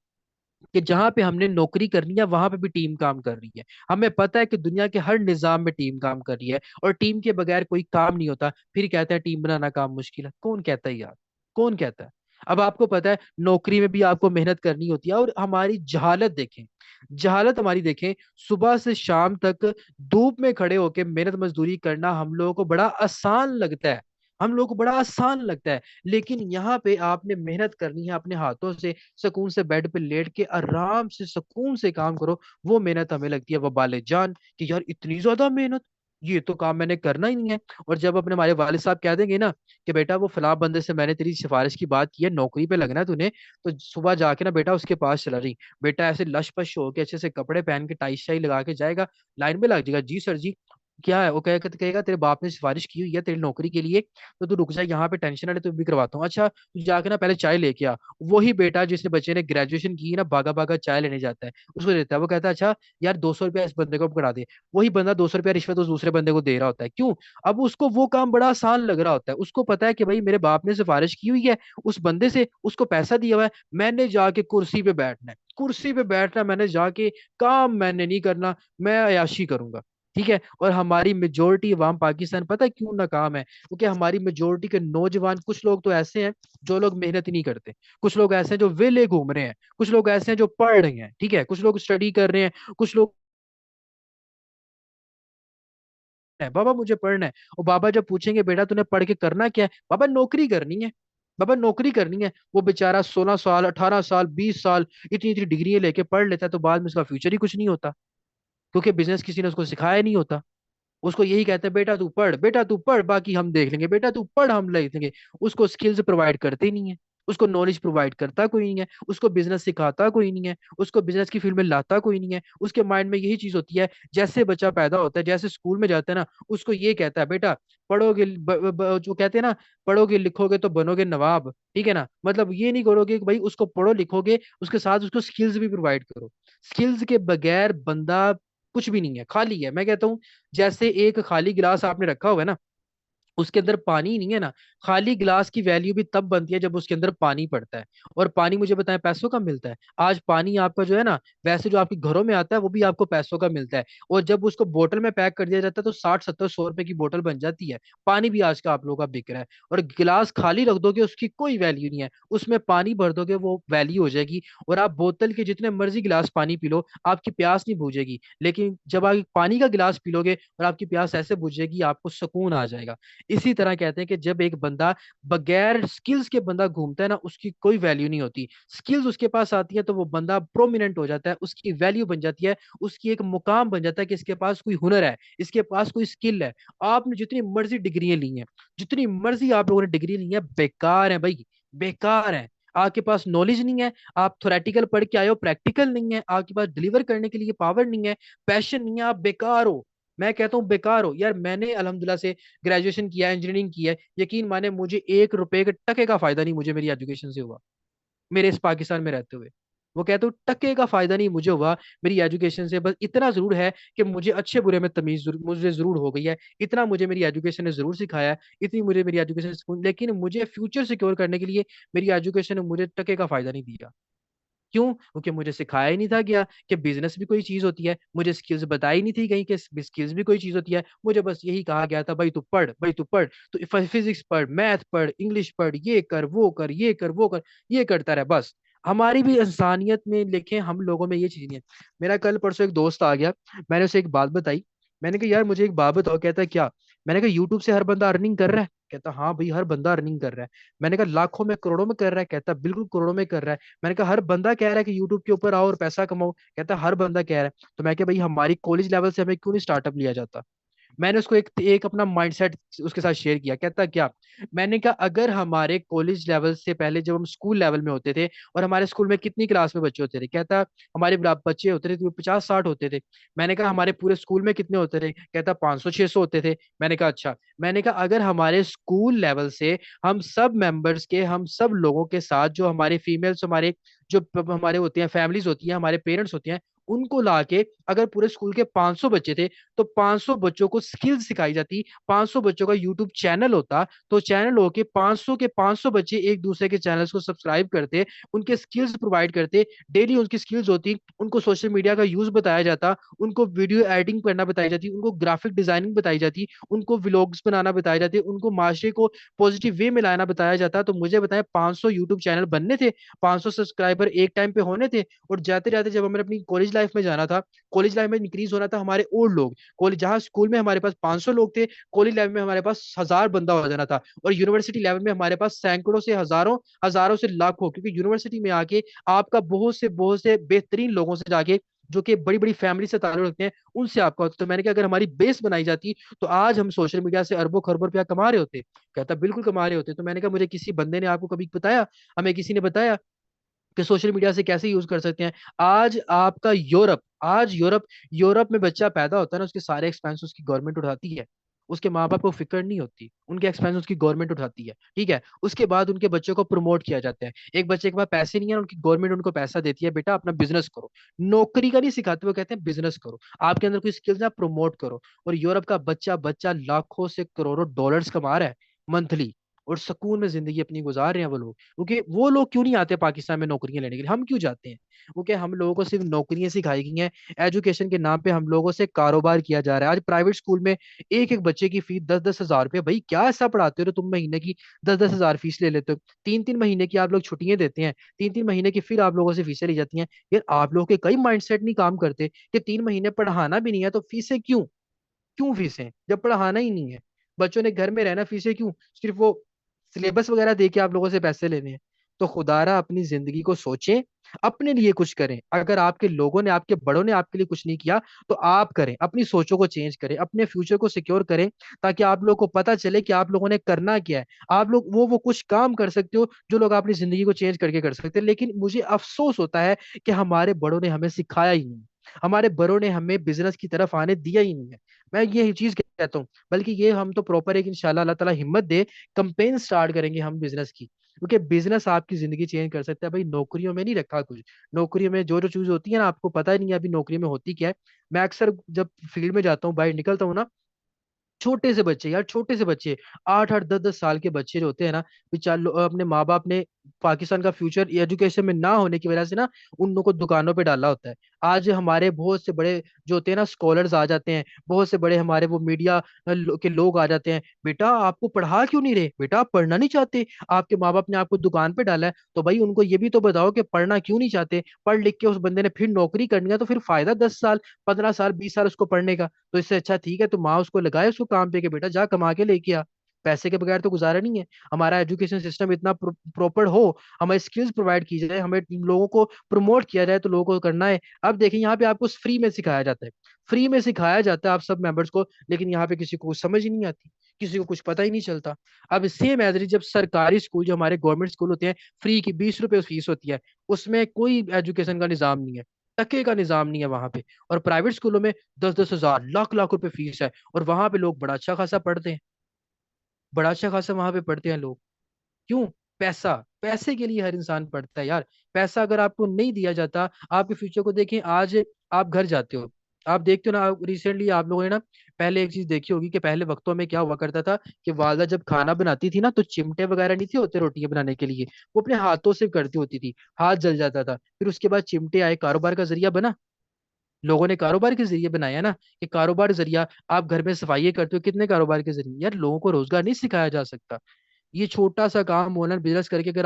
कि जहां पे हमने नौकरी करनी है वहां पे भी टीम काम कर रही है। हमें पता है कि दुनिया के हर निजाम में टीम काम कर रही है, और टीम के बगैर कोई काम नहीं होता। फिर कहते हैं टीम बनाना काम मुश्किल है। कौन कहता है यार? कौन कहता है? अब आपको पता है नौकरी में भी आपको मेहनत करनी होती है। और हमारी जहालत देखें, जहालत हमारी देखें, सुबह से शाम तक धूप में खड़े होकर मेहनत मजदूरी करना हम लोगों को बड़ा आसान लगता है, हम लोगों को बड़ा आसान लगता है। लेकिन यहाँ पे आपने मेहनत करनी है अपने हाथों से, सुकून से बेड पे लेट के आराम से सुकून से काम करो। वो मेहनत हमें लगती है वबाले जान, कि यार इतनी ज्यादा मेहनत, ये तो काम मैंने करना ही नहीं है। और जब अपने हमारे वालिद साहब कह देंगे ना कि बेटा वो फला बंदे से मैंने तेरी सिफारिश की बात की है, नौकरी पे लगना है तूने, तो सुबह जाके ना बेटा उसके पास चला रही, बेटा ऐसे लश पश होके अच्छे से कपड़े पहन के टाई शाई लगा के जाएगा, लाइन में लग जाएगा, जी सर जी क्या है, वो कहेगा तेरे बाप ने सिफारिश की हुई है तेरी नौकरी के लिए, तो तू रुक जा यहाँ पे, टेंशन है तो भी करवाता हूँ। अच्छा तू जाके ना पहले चाय लेके आ। वही बेटा जिसने बच्चे ने ग्रेजुएशन की है ना, भागा भागा चाय लेने जाता है, उसको देता है, वो कहता है अच्छा यार 200 रुपया इस बंदे को पकड़ा दे। वही बंदा 200 रुपया रिश्वत उस दूसरे बंदे को दे रहा होता है। क्यों? अब उसको वो काम बड़ा आसान लग रहा होता है, उसको पता है कि भाई मेरे बाप ने सिफारिश की हुई है उस बंदे से, उसको पैसा दिया हुआ है, मैंने जाके कुर्सी पे बैठना है, कुर्सी पे बैठना मैंने जाके, काम मैंने नहीं करना, मैं अयाशी करूंगा। ठीक है। और हमारी मेजोरिटी अवाम पाकिस्तान पता है क्यों नाकाम है? क्योंकि हमारी मेजोरिटी के नौजवान, कुछ लोग तो ऐसे हैं जो लोग मेहनत ही नहीं करते, कुछ लोग ऐसे हैं जो वेले घूम रहे हैं, कुछ लोग ऐसे हैं जो पढ़ रहे हैं, ठीक है, कुछ लोग स्टडी कर रहे हैं, कुछ लोग है बाबा मुझे पढ़ना है। और बाबा जब पूछेंगे बेटा तूने पढ़ के करना क्या है, बाबा नौकरी करनी है, बाबा नौकरी करनी है। वो बेचारा 16 साल 18 साल 20 साल इतनी इतनी डिग्री लेके पढ़ लेता है, तो बाद में उसका फ्यूचर ही कुछ नहीं होता, क्योंकि बिजनेस किसी ने उसको सिखाया नहीं होता। उसको यही कहते हैं बेटा तू पढ़, बेटा तू पढ़, बाकी हम देख लेंगे, बेटा तू पढ़ हम ले लेंगे। उसको स्किल्स प्रोवाइड करते ही नहीं है, उसको नॉलेज प्रोवाइड करता कोई नहीं है, उसको बिजनेस सिखाता कोई नहीं है, उसको बिजनेस की फील्ड में लाता कोई नहीं है। उसके माइंड में यही चीज होती है, जैसे बच्चा पैदा होता है, जैसे स्कूल में जाता है ना, उसको ये कहता है बेटा पढ़ोगे, जो कहते हैं ना, पढ़ोगे लिखोगे तो बनोगे नवाब। ठीक है ना, मतलब ये नहीं करोगे कि भाई उसको पढ़ो लिखोगे, उसके साथ उसको स्किल्स भी प्रोवाइड करो। स्किल्स के बगैर बंदा कुछ भी नहीं है, खाली है। मैं कहता हूँ जैसे एक खाली गिलास आपने रखा हुआ है ना, उसके अंदर पानी ही नहीं है ना, खाली गिलास की वैल्यू भी तब बनती है जब उसके अंदर पानी पड़ता है। और पानी मुझे बताएं पैसों का मिलता है? आज पानी आपका जो है ना, वैसे जो आपके घरों में आता है वो भी आपको पैसों का मिलता है। और जब उसको बोतल में पैक कर दिया जाता है तो 60 70 100 रुपए की बोतल बन जाती है। पानी भी आज का आप लोगों का बिक रहा है। और गिलास खाली रख दोगे उसकी कोई वैल्यू नहीं है, उसमें पानी भर दोगे वो वैल्यू हो जाएगी। और आप बोतल के जितने मर्जी गिलास पानी पी लो, आपकी प्यास नहीं बुझेगी। लेकिन जब आप पानी का गिलास पी लोगे और आपकी प्यास ऐसे बुझेगी, आपको सुकून आ जाएगा। इसी तरह कहते हैं कि जब एक बंदा बगैर स्किल्स के बंदा घूमता है ना, उसकी कोई वैल्यू नहीं होती। स्किल्स उसके पास आती है तो वो बंदा प्रोमिनेंट हो जाता है, उसकी वैल्यू बन जाती है, उसकी एक मुकाम बन जाता है कि इसके पास कोई हुनर है, इसके पास कोई स्किल है। आपने जितनी मर्जी डिग्रियां ली हैं, जितनी मर्जी आप लोगों ने डिग्री ली है, बेकार है भाई, बेकार है। आपके पास नॉलेज नहीं है, आप थोरेटिकल पढ़ के आए हो, प्रैक्टिकल नहीं है आपके पास, डिलीवर करने के लिए पावर नहीं है, पैशन नहीं है, आप बेकार हो। मैं कहता हूँ बेकार हो यार। मैंने अल्हम्दुलिल्लाह से ग्रेजुएशन किया है, इंजीनियरिंग की है, यकीन माने मुझे 1 रुपए के टके का फायदा नहीं मुझे मेरी एजुकेशन से हुआ, मेरे इस पाकिस्तान में रहते हुए। वो कहते हो टके का फायदा नहीं मुझे हुआ मेरी एजुकेशन से, बस इतना जरूर है कि मुझे अच्छे बुरे में तमीज मुझे जरूर हो गई है, इतना मुझे मेरी एजुकेशन ने जरूर सिखाया है, इतनी मुझे मेरी एजुकेशन, लेकिन मुझे फ्यूचर सिक्योर करने के लिए मेरी एजुकेशन ने मुझे टके का फायदा नहीं दिया। क्यों? क्योंकि मुझे सिखाया ही नहीं था गया कि बिजनेस भी कोई चीज होती है, मुझे स्किल्स बताई नहीं थी कहीं कि स्किल्स भी कोई चीज होती है। मुझे बस यही कहा गया था, भाई तू पढ़, भाई तू पढ़, तो फिजिक्स पढ़, मैथ पढ़, इंग्लिश पढ़, ये कर वो कर ये कर वो कर, ये करता रहे बस। हमारी भी इंसानियत में लिखे हम लोगों में ये चीज नहीं है। मेरा कल परसों एक दोस्त आ गया, मैंने उसे एक बात बताई। मैंने कहा यार मुझे एक बात बताओ, कहता है क्या? मैंने कहा यूट्यूब से हर बंदा अर्निंग कर रहा है। कहता हाँ भाई हर बंदा अर्निंग कर रहा है। मैंने कहा लाखों में करोड़ों में कर रहा है? कहता बिल्कुल करोड़ों में कर रहा है। मैंने कहा हर बंदा कह रहा है कि यूट्यूब के ऊपर आओ और पैसा कमाओ? कहता हर बंदा कह रहा है। तो मैं क्या भाई हमारी कॉलेज लेवल से हमें क्यों नहीं स्टार्टअप लिया जाता? मैंने उसको एक एक अपना माइंडसेट उसके साथ शेयर किया। कहता क्या? मैंने कहा अगर हमारे कॉलेज लेवल से पहले जब हम स्कूल लेवल में होते थे, और हमारे स्कूल में कितनी क्लास में बच्चे होते थे? कहता हमारे बच्चे होते थे तो 50-60 होते थे। मैंने कहा हमारे पूरे स्कूल में कितने होते थे? कहता 500-600 होते थे। मैंने कहा अच्छा। मैंने कहा अगर हमारे स्कूल लेवल से हम सब मेंबर्स के, हम सब लोगों के साथ, जो हमारे फीमेल्स, हमारे जो हमारे होते हैं फैमिलीज होती हैं, हमारे पेरेंट्स होते हैं, उनको लाके अगर पूरे स्कूल के 500 बच्चे थे, तो 500 बच्चों को स्किल सिखाई जाती, 500 बच्चों का यूट्यूब चैनल होता, तो चैनल हो के 500 के 500 बच्चे एक दूसरे के चैनल्स को सब्सक्राइब करते, उनके स्किल्स प्रोवाइड करते, डेली उनकी स्किल्स होती, उनको सोशल मीडिया का यूज बताया जाता, उनको वीडियो एडिटिंग करना बताई जाती, उनको ग्राफिक डिजाइनिंग बताई जाती, उनको व्लॉग्स बनाना बताए जाते, उनको माशरे को पॉजिटिव वे में लाना बताया जाता। तो मुझे बताएं 500 यूट्यूब चैनल बनने थे, 500 सब्सक्राइबर एक टाइम पे होने थे, और जाते जाते जब हमें अपनी कॉलेज लाइफ में जाना था, कॉलेज लाइफ में इंक्रीज होना था हमारे और लोग, कॉलेज जहाँ स्कूल में हमारे पास 500 लोग थे, कॉलेज लेवल में हमारे पास 1000 बंदा हो जाना था, और यूनिवर्सिटी लेवल में हमारे पास सैकड़ों से हजारों, हजारों से लाखों, क्योंकि यूनिवर्सिटी में आके आपका बहुत से बेहतरीन लोगों से जाके, जो कि बड़ी बड़ी फैमिली से ताल्लुक रखते हैं, उनसे आपका होता। तो मैंने कहा अगर हमारी बेस बनाई जाती, तो आज हम सोशल मीडिया से अरबों खरबों रुपया कमा रहे होते। कहता बिल्कुल कमा रहे होते। तो मैंने कहा मुझे किसी बंदे ने आपको कभी बताया, हमें किसी ने बताया कि सोशल मीडिया से कैसे यूज कर सकते हैं? आज आपका यूरोप, आज यूरोप, यूरोप में बच्चा पैदा होता है ना, उसके सारे एक्सपेंस उसकी गवर्नमेंट उठाती है। उसके माँ बाप को फिक्र नहीं होती, उनके एक्सपेंस उसकी गवर्नमेंट उठाती है। ठीक है, उसके बाद उनके बच्चों को प्रमोट किया जाता है। एक बच्चे के पास पैसे नहीं है, उनकी गवर्नमेंट उनको पैसा देती है, बेटा अपना बिजनेस करो। नौकरी का नहीं सिखाते, वो कहते हैं बिजनेस करो, आपके अंदर कोई स्किल्स है आप प्रमोट करो। और यूरोप का बच्चा बच्चा लाखों से करोड़ों डॉलर्स कमा रहा है मंथली, और सुकून में जिंदगी अपनी गुजार रहे हैं वो लोग। क्योंकि वो लोग क्यों नहीं आते पाकिस्तान में नौकरियां लेने के लिए, हम क्यों जाते हैं? क्योंकि हम लोगों को सिर्फ नौकरियां सिखाई गई हैं, एजुकेशन के नाम पे हम लोगों से कारोबार किया जा रहा है। आज प्राइवेट स्कूल में एक एक बच्चे की फीस 10-10 हजार रुपये। भाई क्या ऐसा पढ़ाते हो तुम महीने की 10-10 हजार फीस ले लेते हो? 3-3 महीने की आप लोग छुट्टियां देते हैं, 3-3 महीने की फिर आप लोगों से फीसें ली जाती हैं। यार आप लोगों के कई माइंडसेट नहीं काम करते कि 3 महीने पढ़ाना भी नहीं है तो फीसें क्यों? क्यों फीसें जब पढ़ाना ही नहीं है? बच्चों ने घर में रहना, फीसें क्यों? सिर्फ वो सिलेबस वगैरह दे के आप लोगों से पैसे लेने हैं? तो खुदारा अपनी जिंदगी को सोचें, अपने लिए कुछ करें। अगर आपके लोगों ने, आपके बड़ों ने आपके लिए कुछ नहीं किया, तो आप करें, अपनी सोचों को चेंज करें, अपने फ्यूचर को सिक्योर करें, ताकि आप लोगों को पता चले कि आप लोगों ने करना क्या है। आप लोग वो कुछ काम कर सकते हो जो लोग अपनी जिंदगी को चेंज करके कर सकते हैं। लेकिन मुझे अफसोस होता है कि हमारे बड़ों ने हमें सिखाया ही नहीं, हमारे बड़ों ने हमें बिजनेस की तरफ आने दिया ही नहीं है। मैं ये चीज कहता हूँ, बल्कि ये हम तो प्रॉपर एक इंशाल्लाह अल्लाह ताला हिम्मत दे, कंपेन स्टार्ट करेंगे हम बिजनेस की। क्योंकि बिजनेस आपकी जिंदगी चेंज कर सकता है भाई, नौकरियों में नहीं रखा कुछ। नौकरियों में जो जो चीज होती है ना, आपको पता ही नहीं है अभी नौकरी में होती क्या है। मैं अक्सर जब फील्ड में जाता हूँ, बाहर निकलता हूँ ना, छोटे से बच्चे यार, छोटे से बच्चे, 8-8 10-10 साल के बच्चे जो होते हैं ना, बेचार अपने माँ बाप ने पाकिस्तान का फ्यूचर एजुकेशन में ना होने की वजह से ना, उन लोगों को दुकानों पे डाला होता है। आज हमारे बहुत से बड़े जो होते हैं ना स्कॉलर्स आ जाते हैं, बहुत से बड़े हमारे वो मीडिया के लोग आ जाते हैं, बेटा आपको पढ़ा क्यों नहीं रहे, बेटा आप पढ़ना नहीं चाहते, आपके माँ बाप ने आपको दुकान पे डाला है, तो भाई उनको ये भी तो बताओ कि पढ़ना क्यों नहीं चाहते। पढ़ लिख के उस बंदे ने फिर नौकरी करनी है, तो फिर फायदा 10 साल, 15 साल, 20 साल उसको पढ़ने का। तो इससे अच्छा ठीक है तो माँ उसको लगाए उसको काम पे, कि बेटा जा कमा के लेके आ। पैसे के बगैर तो गुजारा नहीं है। हमारा एजुकेशन सिस्टम इतना प्रॉपर हो, हमें स्किल्स प्रोवाइड की जाए, हमें लोगों को प्रमोट किया जाए, तो लोगों को करना है। अब देखिए यहाँ पे आपको फ्री में सिखाया जाता है, फ्री में सिखाया जाता है आप सब मेंबर्स को, लेकिन यहाँ पे किसी को कुछ समझ ही नहीं आती, किसी को कुछ पता ही नहीं चलता। अब सेम एज जब सरकारी स्कूल, जो हमारे गवर्नमेंट स्कूल होते हैं, फ्री की 20 रुपए फीस होती है, उसमें कोई एजुकेशन का निजाम नहीं है, टके का निजाम नहीं है वहां पे। और प्राइवेट स्कूलों में 10-10 हजार, लाख लाख रुपए फीस है, और वहां पे लोग बड़ा अच्छा खासा पढ़ते हैं, बड़ा अच्छा खासा वहां पे पढ़ते हैं लोग। क्यों? पैसा, पैसे के लिए हर इंसान पढ़ता है यार। पैसा अगर आपको नहीं दिया जाता, आपके फ्यूचर को देखें। आज आप घर जाते हो, आप देखते हो ना, रिसेंटली आप लोगों ने ना पहले एक चीज देखी होगी कि पहले वक्तों में क्या हुआ करता था कि वालदा जब खाना बनाती थी ना तो चिमटे वगैरह नहीं थे होते रोटियां बनाने के लिए, वो अपने हाथों से करती होती थी, हाथ जल जाता था। फिर उसके बाद चिमटे आए, कारोबार का जरिया बना, लोगों ने कारोबार के जरिए बनाया ना, कि कारोबार जरिया आप घर में सफाई करते हो, कितने कारोबार के जरिए, यार लोगों को रोजगार नहीं सिखाया जा सकता? ये छोटा सा काम ऑनलाइन बिजनेस करके अगर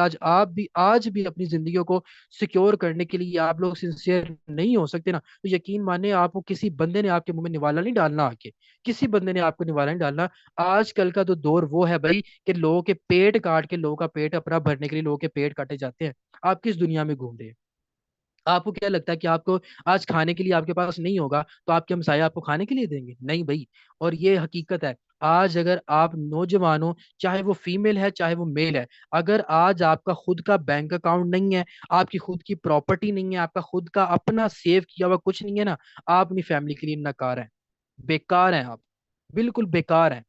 आज भी अपनी जिंदगियों को सिक्योर करने के लिए आप लोग सिंसियर नहीं हो सकते ना, तो यकीन माने आपको किसी बंदे ने आपके मुंह में निवाला नहीं डालना आके, किसी बंदे ने आपको निवाला नहीं डालना। आजकल का तो दौर वो है भाई कि लोगों के पेट काट के, लोगों का पेट अपना भरने के लिए लोगों के पेट काटे जाते हैं। आप किस दुनिया में घूम रहे हैं? आपको क्या लगता है कि आपको आज खाने के लिए आपके पास नहीं होगा तो आपके हमसाए आपको खाने के लिए देंगे? नहीं भाई। और ये हकीकत है। आज अगर आप नौजवान हो, चाहे वो फीमेल है चाहे वो मेल है, अगर आज आपका खुद का बैंक अकाउंट नहीं है, आपकी खुद की प्रॉपर्टी नहीं है, आपका खुद का अपना सेव किया हुआ कुछ नहीं है ना, आप अपनी फैमिली के लिए नकार हैं, बेकार हैं आप, बिल्कुल बेकार हैं।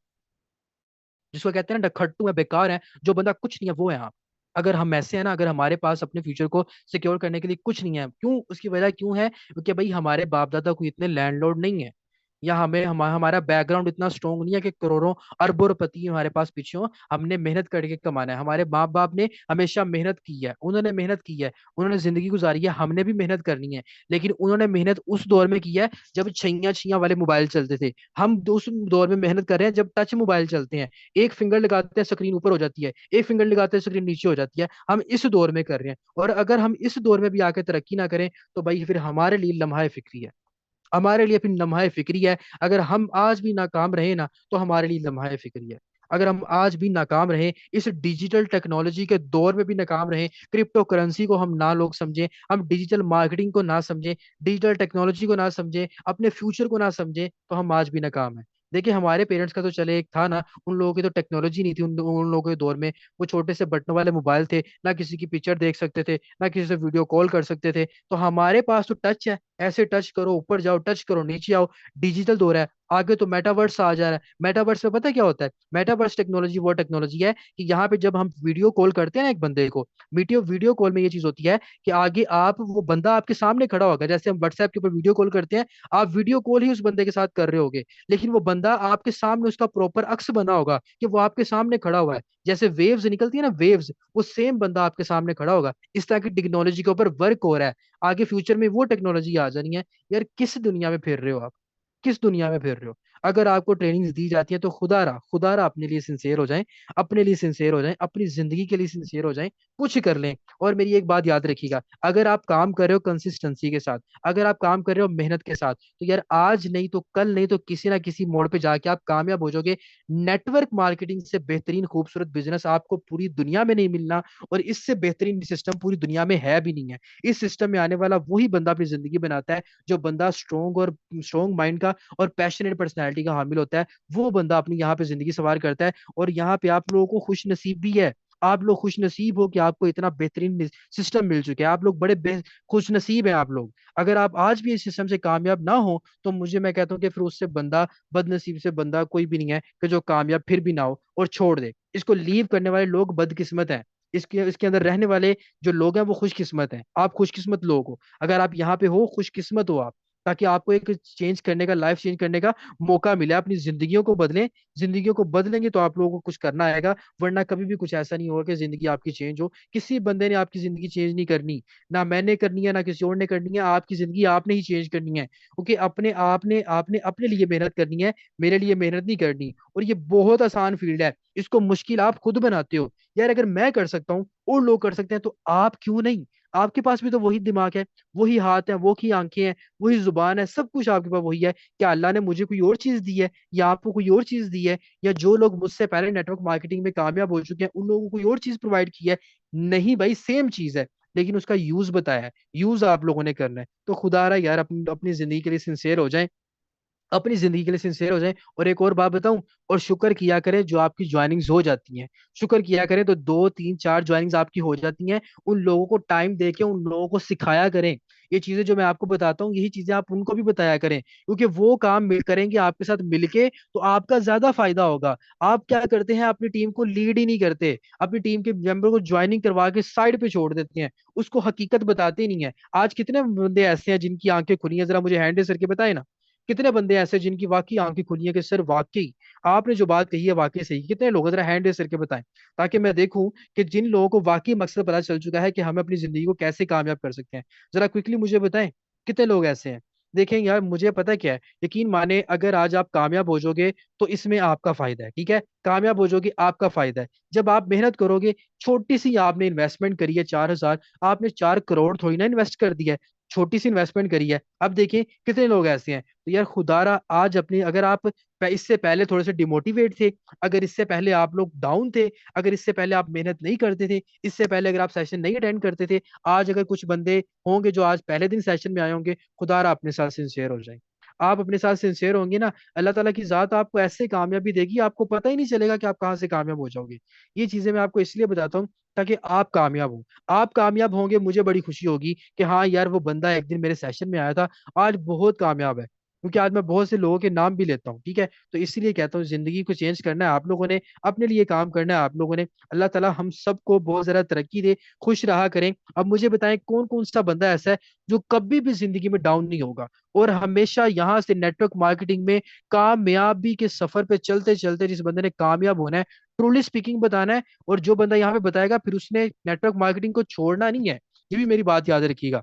जिसको कहते हैं ना डखट्टू है, बेकार है, जो बंदा कुछ नहीं है वो है आप। अगर हम ऐसे हैं ना, अगर हमारे पास अपने फ्यूचर को सिक्योर करने के लिए कुछ नहीं है, क्यों? उसकी वजह क्यों है? क्योंकि भाई हमारे बाप दादा कोई इतने लैंडलॉर्ड नहीं है, या हमारा बैकग्राउंड इतना स्ट्रोंग नहीं है कि करोड़ों अरबों हमारे पास पीछे हो। हमने मेहनत करके कमाना है, हमारे माँ बाप ने हमेशा मेहनत की है, उन्होंने मेहनत की है, उन्होंने जिंदगी गुजारी है, हमने भी मेहनत करनी है। लेकिन उन्होंने मेहनत उस दौर में की है जब छैया छैया वाले मोबाइल चलते थे, हम उस दौर में मेहनत कर रहे हैं जब टच मोबाइल चलते हैं, एक फिंगर लगाते हैं स्क्रीन ऊपर हो जाती है, एक फिंगर लगाते हैं स्क्रीन नीचे हो जाती है। हम इस दौर में कर रहे हैं, और अगर हम इस दौर में भी आके तरक्की ना करें तो भाई फिर हमारे लिए लम्हा फिक्री है, हमारे लिए फिर लम्हा फिक्री है। अगर हम आज भी नाकाम रहे ना तो हमारे लिए लम्हा फिक्री है। अगर हम आज भी नाकाम रहे, इस डिजिटल टेक्नोलॉजी के दौर में भी नाकाम रहे, क्रिप्टो करेंसी को हम ना लोग समझें, हम डिजिटल मार्केटिंग को ना समझें, डिजिटल टेक्नोलॉजी को ना समझें, अपने फ्यूचर को ना समझें, तो हम आज भी नाकाम है। देखिए हमारे पेरेंट्स का तो चले एक था ना, उन लोगों की तो टेक्नोलॉजी नहीं थी, उन लोगों के दौर में वो छोटे से बटन वाले मोबाइल थे, ना किसी की पिक्चर देख सकते थे, ना किसी से वीडियो कॉल कर सकते थे। तो हमारे पास तो टच है, ऐसे टच करो ऊपर जाओ, टच करो नीचे आओ, डिजिटल दौर है। आगे तो मेटावर्स आ जा रहा है। मेटावर्स में पता है क्या होता है? मेटावर्स टेक्नोलॉजी वो टेक्नोलॉजी है कि यहाँ पे जब हम वीडियो कॉल करते हैं ना एक बंदे को, वीडियो वीडियो कॉल में ये चीज होती है कि आगे आप, वो बंदा आपके सामने खड़ा होगा, जैसे हम व्हाट्सएप के ऊपर वीडियो कॉल करते हैं, आप वीडियो कॉल ही उस बंदे के साथ कर रहे होगे, लेकिन वो बंदा आपके सामने, उसका प्रॉपर अक्स बना होगा कि वो आपके सामने खड़ा हुआ है। जैसे वेव्स निकलती है ना, वेव्स, वो सेम बंदा आपके सामने खड़ा होगा। इस तरह की टेक्नोलॉजी के ऊपर वर्क हो रहा है। आगे फ्यूचर में वो टेक्नोलॉजी आ जानी है। यार किस दुनिया में फिर रहे हो आप? किस दुनिया में फिर रहे हो? अगर आपको ट्रेनिंग्स दी जाती है तो खुदारा अपने लिए सिंसियर हो जाएं, अपने लिए सिंसियर हो जाएं, अपनी जिंदगी के लिए सिंसियर हो जाएं, कुछ कर लें। और मेरी एक बात याद रखिएगा, अगर आप काम कर रहे हो कंसिस्टेंसी के साथ, अगर आप काम कर रहे हो मेहनत के साथ, तो यार आज नहीं तो कल, नहीं तो किसी ना किसी मोड़ पे जाके आप कामयाब हो जाओगे। नेटवर्क मार्केटिंग से बेहतरीन खूबसूरत बिजनेस आपको पूरी दुनिया में नहीं मिलना, और इससे बेहतरीन सिस्टम पूरी दुनिया में है भी नहीं है। इस सिस्टम में आने वाला वही बंदा अपनी जिंदगी बनाता है जो बंदा स्ट्रोंग माइंड का और पैशनेट पर्सनैलिटी का हामिल होता है। वो बंदा अपनी यहाँ पे जिंदगी सवार करता है। और यहाँ पे आप लोगों को खुश नसीब भी है, आप लोग खुश नसीब हो कि आपको इतना बेहतरीन सिस्टम मिल चुके हैं, आप लोग बड़े खुश नसीब हैं आप लोग। अगर आप आज भी इस सिस्टम से कामयाब ना हो तो मैं कहता हूँ कि फिर उससे बंदा, बदनसीब से बंदा कोई भी नहीं है कि जो कामयाब फिर भी ना हो और छोड़ दे। इसको लीव करने वाले लोग बदकिस्मत हैं, इसके अंदर रहने वाले जो लोग हैं वो खुशकिस्मत हैं। आप खुशकिस्मत लोग हो, अगर आप यहाँ पे हो, खुशकिस्मत हो आप, ताकि आपको एक चेंज करने का, लाइफ चेंज करने का मौका मिले, अपनी जिंदगियों को बदलें। जिंदगियों को बदलेंगे तो आप लोगों को कुछ करना आएगा, वरना कभी भी कुछ ऐसा नहीं होगा कि जिंदगी आपकी चेंज हो। किसी बंदे ने आपकी जिंदगी चेंज नहीं करनी, ना मैंने करनी है ना किसी और ने करनी है। आपकी जिंदगी आपने ही चेंज करनी है, क्योंकि अपने आपने आपने अपने लिए मेहनत करनी है, मेरे लिए मेहनत नहीं करनी। और ये बहुत आसान फील्ड है, इसको मुश्किल आप खुद बनाते हो। यार अगर मैं कर सकता हूँ और लोग कर सकते हैं तो आप क्यों नहीं? आपके पास भी तो वही दिमाग है, वही हाथ है, वो की आंखें हैं, वही जुबान है, सब कुछ आपके पास वही है। क्या अल्लाह ने मुझे कोई और चीज दी है, या आपको कोई और चीज दी है, या जो लोग मुझसे पहले नेटवर्क मार्केटिंग में कामयाब हो चुके हैं उन लोगों को कोई और चीज प्रोवाइड की है? नहीं भाई, सेम चीज है, लेकिन उसका यूज बताया है, यूज आप लोगों ने करना है। तो खुदारा यार अपनी जिंदगी के लिए सिंसेयर हो जाए, अपनी जिंदगी के लिए सिंसियर हो जाएं। और एक और बात बताऊं, और शुक्र किया करें जो आपकी ज्वाइनिंग्स हो जाती हैं, शुक्र किया करें तो 2 3 4 ज्वाइनिंग्स आपकी हो जाती हैं। उन लोगों को टाइम देके उन लोगों को सिखाया करें। ये चीजें जो मैं आपको बताता हूँ, यही चीजें आप उनको भी बताया करें, क्योंकि वो काम मिल करेंगे आपके साथ मिलके तो आपका ज्यादा फायदा होगा। आप क्या करते हैं, अपनी टीम को लीड ही नहीं करते, अपनी टीम के मेंबर को ज्वाइनिंग करवा के साइड पे छोड़ देते हैं, उसको हकीकत बताते नहीं है। आज कितने बंदे ऐसे हैं जिनकी आंखें खुली हैं, जरा मुझे हैंड रेस करके बताए ना। कितने बंदे ऐसे जिनकी वाकई आंखें खुली है कि सर वाकई आपने जो बात कही है वाकई सही? कितने लोग हैं? जरा हैंड रेस करके बताएं, ताकि मैं देखूं कि जिन लोगों को वाकई मकसद पता चल चुका है कि हमें अपनी जिंदगी को कैसे कामयाब कर सकते हैं। जरा क्विकली मुझे बताएं, कितने लोग ऐसे हैं? देखें यार, मुझे पता क्या है, यकीन माने अगर आज आप कामयाब हो जाओगे तो इसमें आपका फायदा है, ठीक है? कामयाब हो जाओगे, आपका फायदा है। जब आप मेहनत करोगे, छोटी सी आपने इन्वेस्टमेंट करी है 4,000, आपने 4 करोड़ थोड़ी ना इन्वेस्ट कर दिया है, छोटी सी इन्वेस्टमेंट करी है। अब देखिए कितने लोग ऐसे हैं। तो यार खुदारा आज अपनी, अगर आप इससे पहले थोड़े से डिमोटिवेट थे, अगर इससे पहले आप लोग डाउन थे, अगर इससे पहले आप मेहनत नहीं करते थे, इससे पहले अगर आप सेशन नहीं अटेंड करते थे, आज अगर कुछ बंदे होंगे जो आज पहले दिन सेशन में आए होंगे, खुदारा अपने साथ सिंसियर हो जाए। आप अपने साथ सिंसियर होंगे ना, अल्लाह ताला की जात आपको ऐसे कामयाबी देगी, आपको पता ही नहीं चलेगा कि आप कहाँ से कामयाब हो जाओगे। ये चीजें मैं आपको इसलिए बताता हूँ ताकि आप कामयाब हो। आप कामयाब होंगे, मुझे बड़ी खुशी होगी कि हाँ यार, वो बंदा एक दिन मेरे सेशन में आया था, आज बहुत कामयाब है। क्योंकि आज मैं बहुत से लोगों के नाम भी लेता हूँ, ठीक है? तो इसीलिए कहता हूँ, जिंदगी को चेंज करना है आप लोगों ने, अपने लिए काम करना है आप लोगों ने। अल्लाह ताला हम सबको बहुत ज्यादा तरक्की दे, खुश रहा करें। अब मुझे बताएं, कौन कौन सा बंदा ऐसा है जो कभी भी जिंदगी में डाउन नहीं होगा और हमेशा यहाँ से नेटवर्क मार्केटिंग में कामयाबी के सफर पे चलते चलते, जिस बंदे ने कामयाब होना है, ट्रूली स्पीकिंग बताना है। और जो बंदा यहाँ पे बताएगा, फिर उसने नेटवर्क मार्केटिंग को छोड़ना नहीं है। ये भी मेरी बात याद रखिएगा,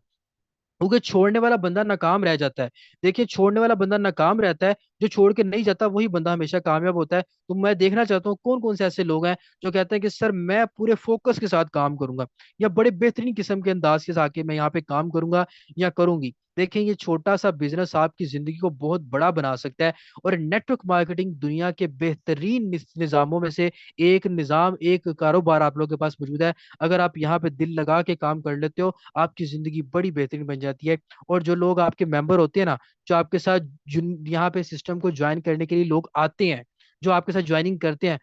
क्योंकि छोड़ने वाला बंदा नाकाम रह जाता है। देखिए, छोड़ने वाला बंदा नाकाम रहता है, जो छोड़ के नहीं जाता वही बंदा हमेशा कामयाब होता है। तो मैं देखना चाहता हूँ कौन कौन से ऐसे लोग हैं जो कहते हैं कि सर मैं पूरे फोकस के साथ काम करूंगा, या बड़े बेहतरीन किस्म के अंदाज के साथ के मैं यहाँ पे काम करूंगा या करूंगी। देखें, ये छोटा सा बिजनेस आपकी जिंदगी को बहुत बड़ा बना सकता है। और नेटवर्क मार्केटिंग दुनिया के बेहतरीन निजामों में से एक निजाम, एक कारोबार आप लोगों के पास मौजूद है। अगर आप यहाँ पे दिल लगा के काम कर लेते हो, आपकी जिंदगी बड़ी बेहतरीन बन जाती है। और जो लोग आपके मेंबर होते हैं ना, जो आपके साथ जिन यहाँ पे सिस्टम को ज्वाइन करने के लिए लोग आते हैं, जो आपके साथ ज्वाइनिंग करते हैं,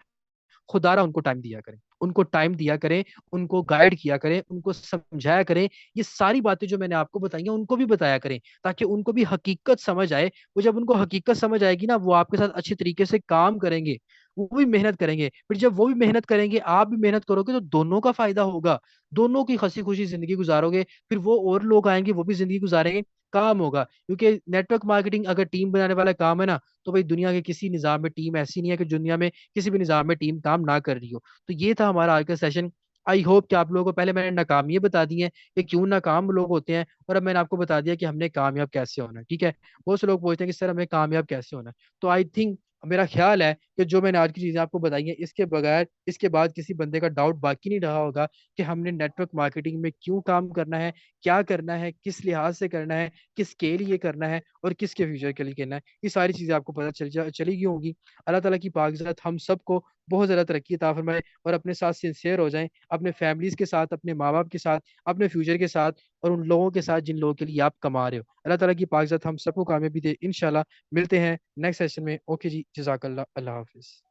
खुदारा उनको टाइम दिया करें, उनको टाइम दिया करें, उनको गाइड किया करें, उनको समझाया करें। ये सारी बातें जो मैंने आपको बताई हैं उनको भी बताया करें, ताकि उनको भी हकीकत समझ आए। वो जब उनको हकीकत समझ आएगी ना, वो आपके साथ अच्छे तरीके से काम करेंगे, वो भी मेहनत करेंगे। फिर जब वो भी मेहनत करेंगे, आप भी मेहनत करोगे, तो दोनों का फायदा होगा। दोनों की हंसी खुशी जिंदगी गुजारोगे, फिर वो और लोग आएंगे, वो भी जिंदगी गुजारेंगे, काम होगा। क्योंकि नेटवर्क मार्केटिंग अगर टीम बनाने वाला काम है ना, तो भाई दुनिया के किसी निज़ाम में टीम ऐसी नहीं है कि दुनिया में किसी भी निज़ाम में टीम काम ना कर रही हो। तो ये था हमारा आज का सेशन। आई होप कि आप लोगों को, पहले मैंने नाकामियां बता दी हैं कि क्यों नाकाम लोग होते हैं, और अब मैंने आपको बता दिया कि हमने कामयाब कैसे होना है, ठीक है? बहुत से लोग पूछते हैं कि सर हमें कामयाब कैसे होना है। तो आई थिंक, मेरा ख्याल है कि जो मैंने आज की चीजें आपको बताई हैं, इसके बगैर, इसके बाद किसी बंदे का डाउट बाकी नहीं रहा होगा कि हमने नेटवर्क मार्केटिंग में क्यों काम करना है, क्या करना है, किस लिहाज से करना है, किसके लिए करना है, और किसके फ्यूचर के लिए करना है। ये सारी चीजें आपको पता चली गई होंगी। अल्लाह ताला की पाकज़ात हम सबको बहुत ज़्यादा तरक्की अता फरमाए, और अपने साथ सिंसियर हो जाएं, अपने फैमिलीज के साथ, अपने माँ बाप के साथ, अपने फ्यूचर के साथ, और उन लोगों के साथ जिन लोगों के लिए आप कमा रहे हो। अल्लाह ताला की पाकज़ात हम सबको कामयाबी दे, इंशाल्लाह। मिलते हैं नेक्स्ट सेशन में। ओके जी, जज़ाकल्लाह, अल्लाह हाफिज़।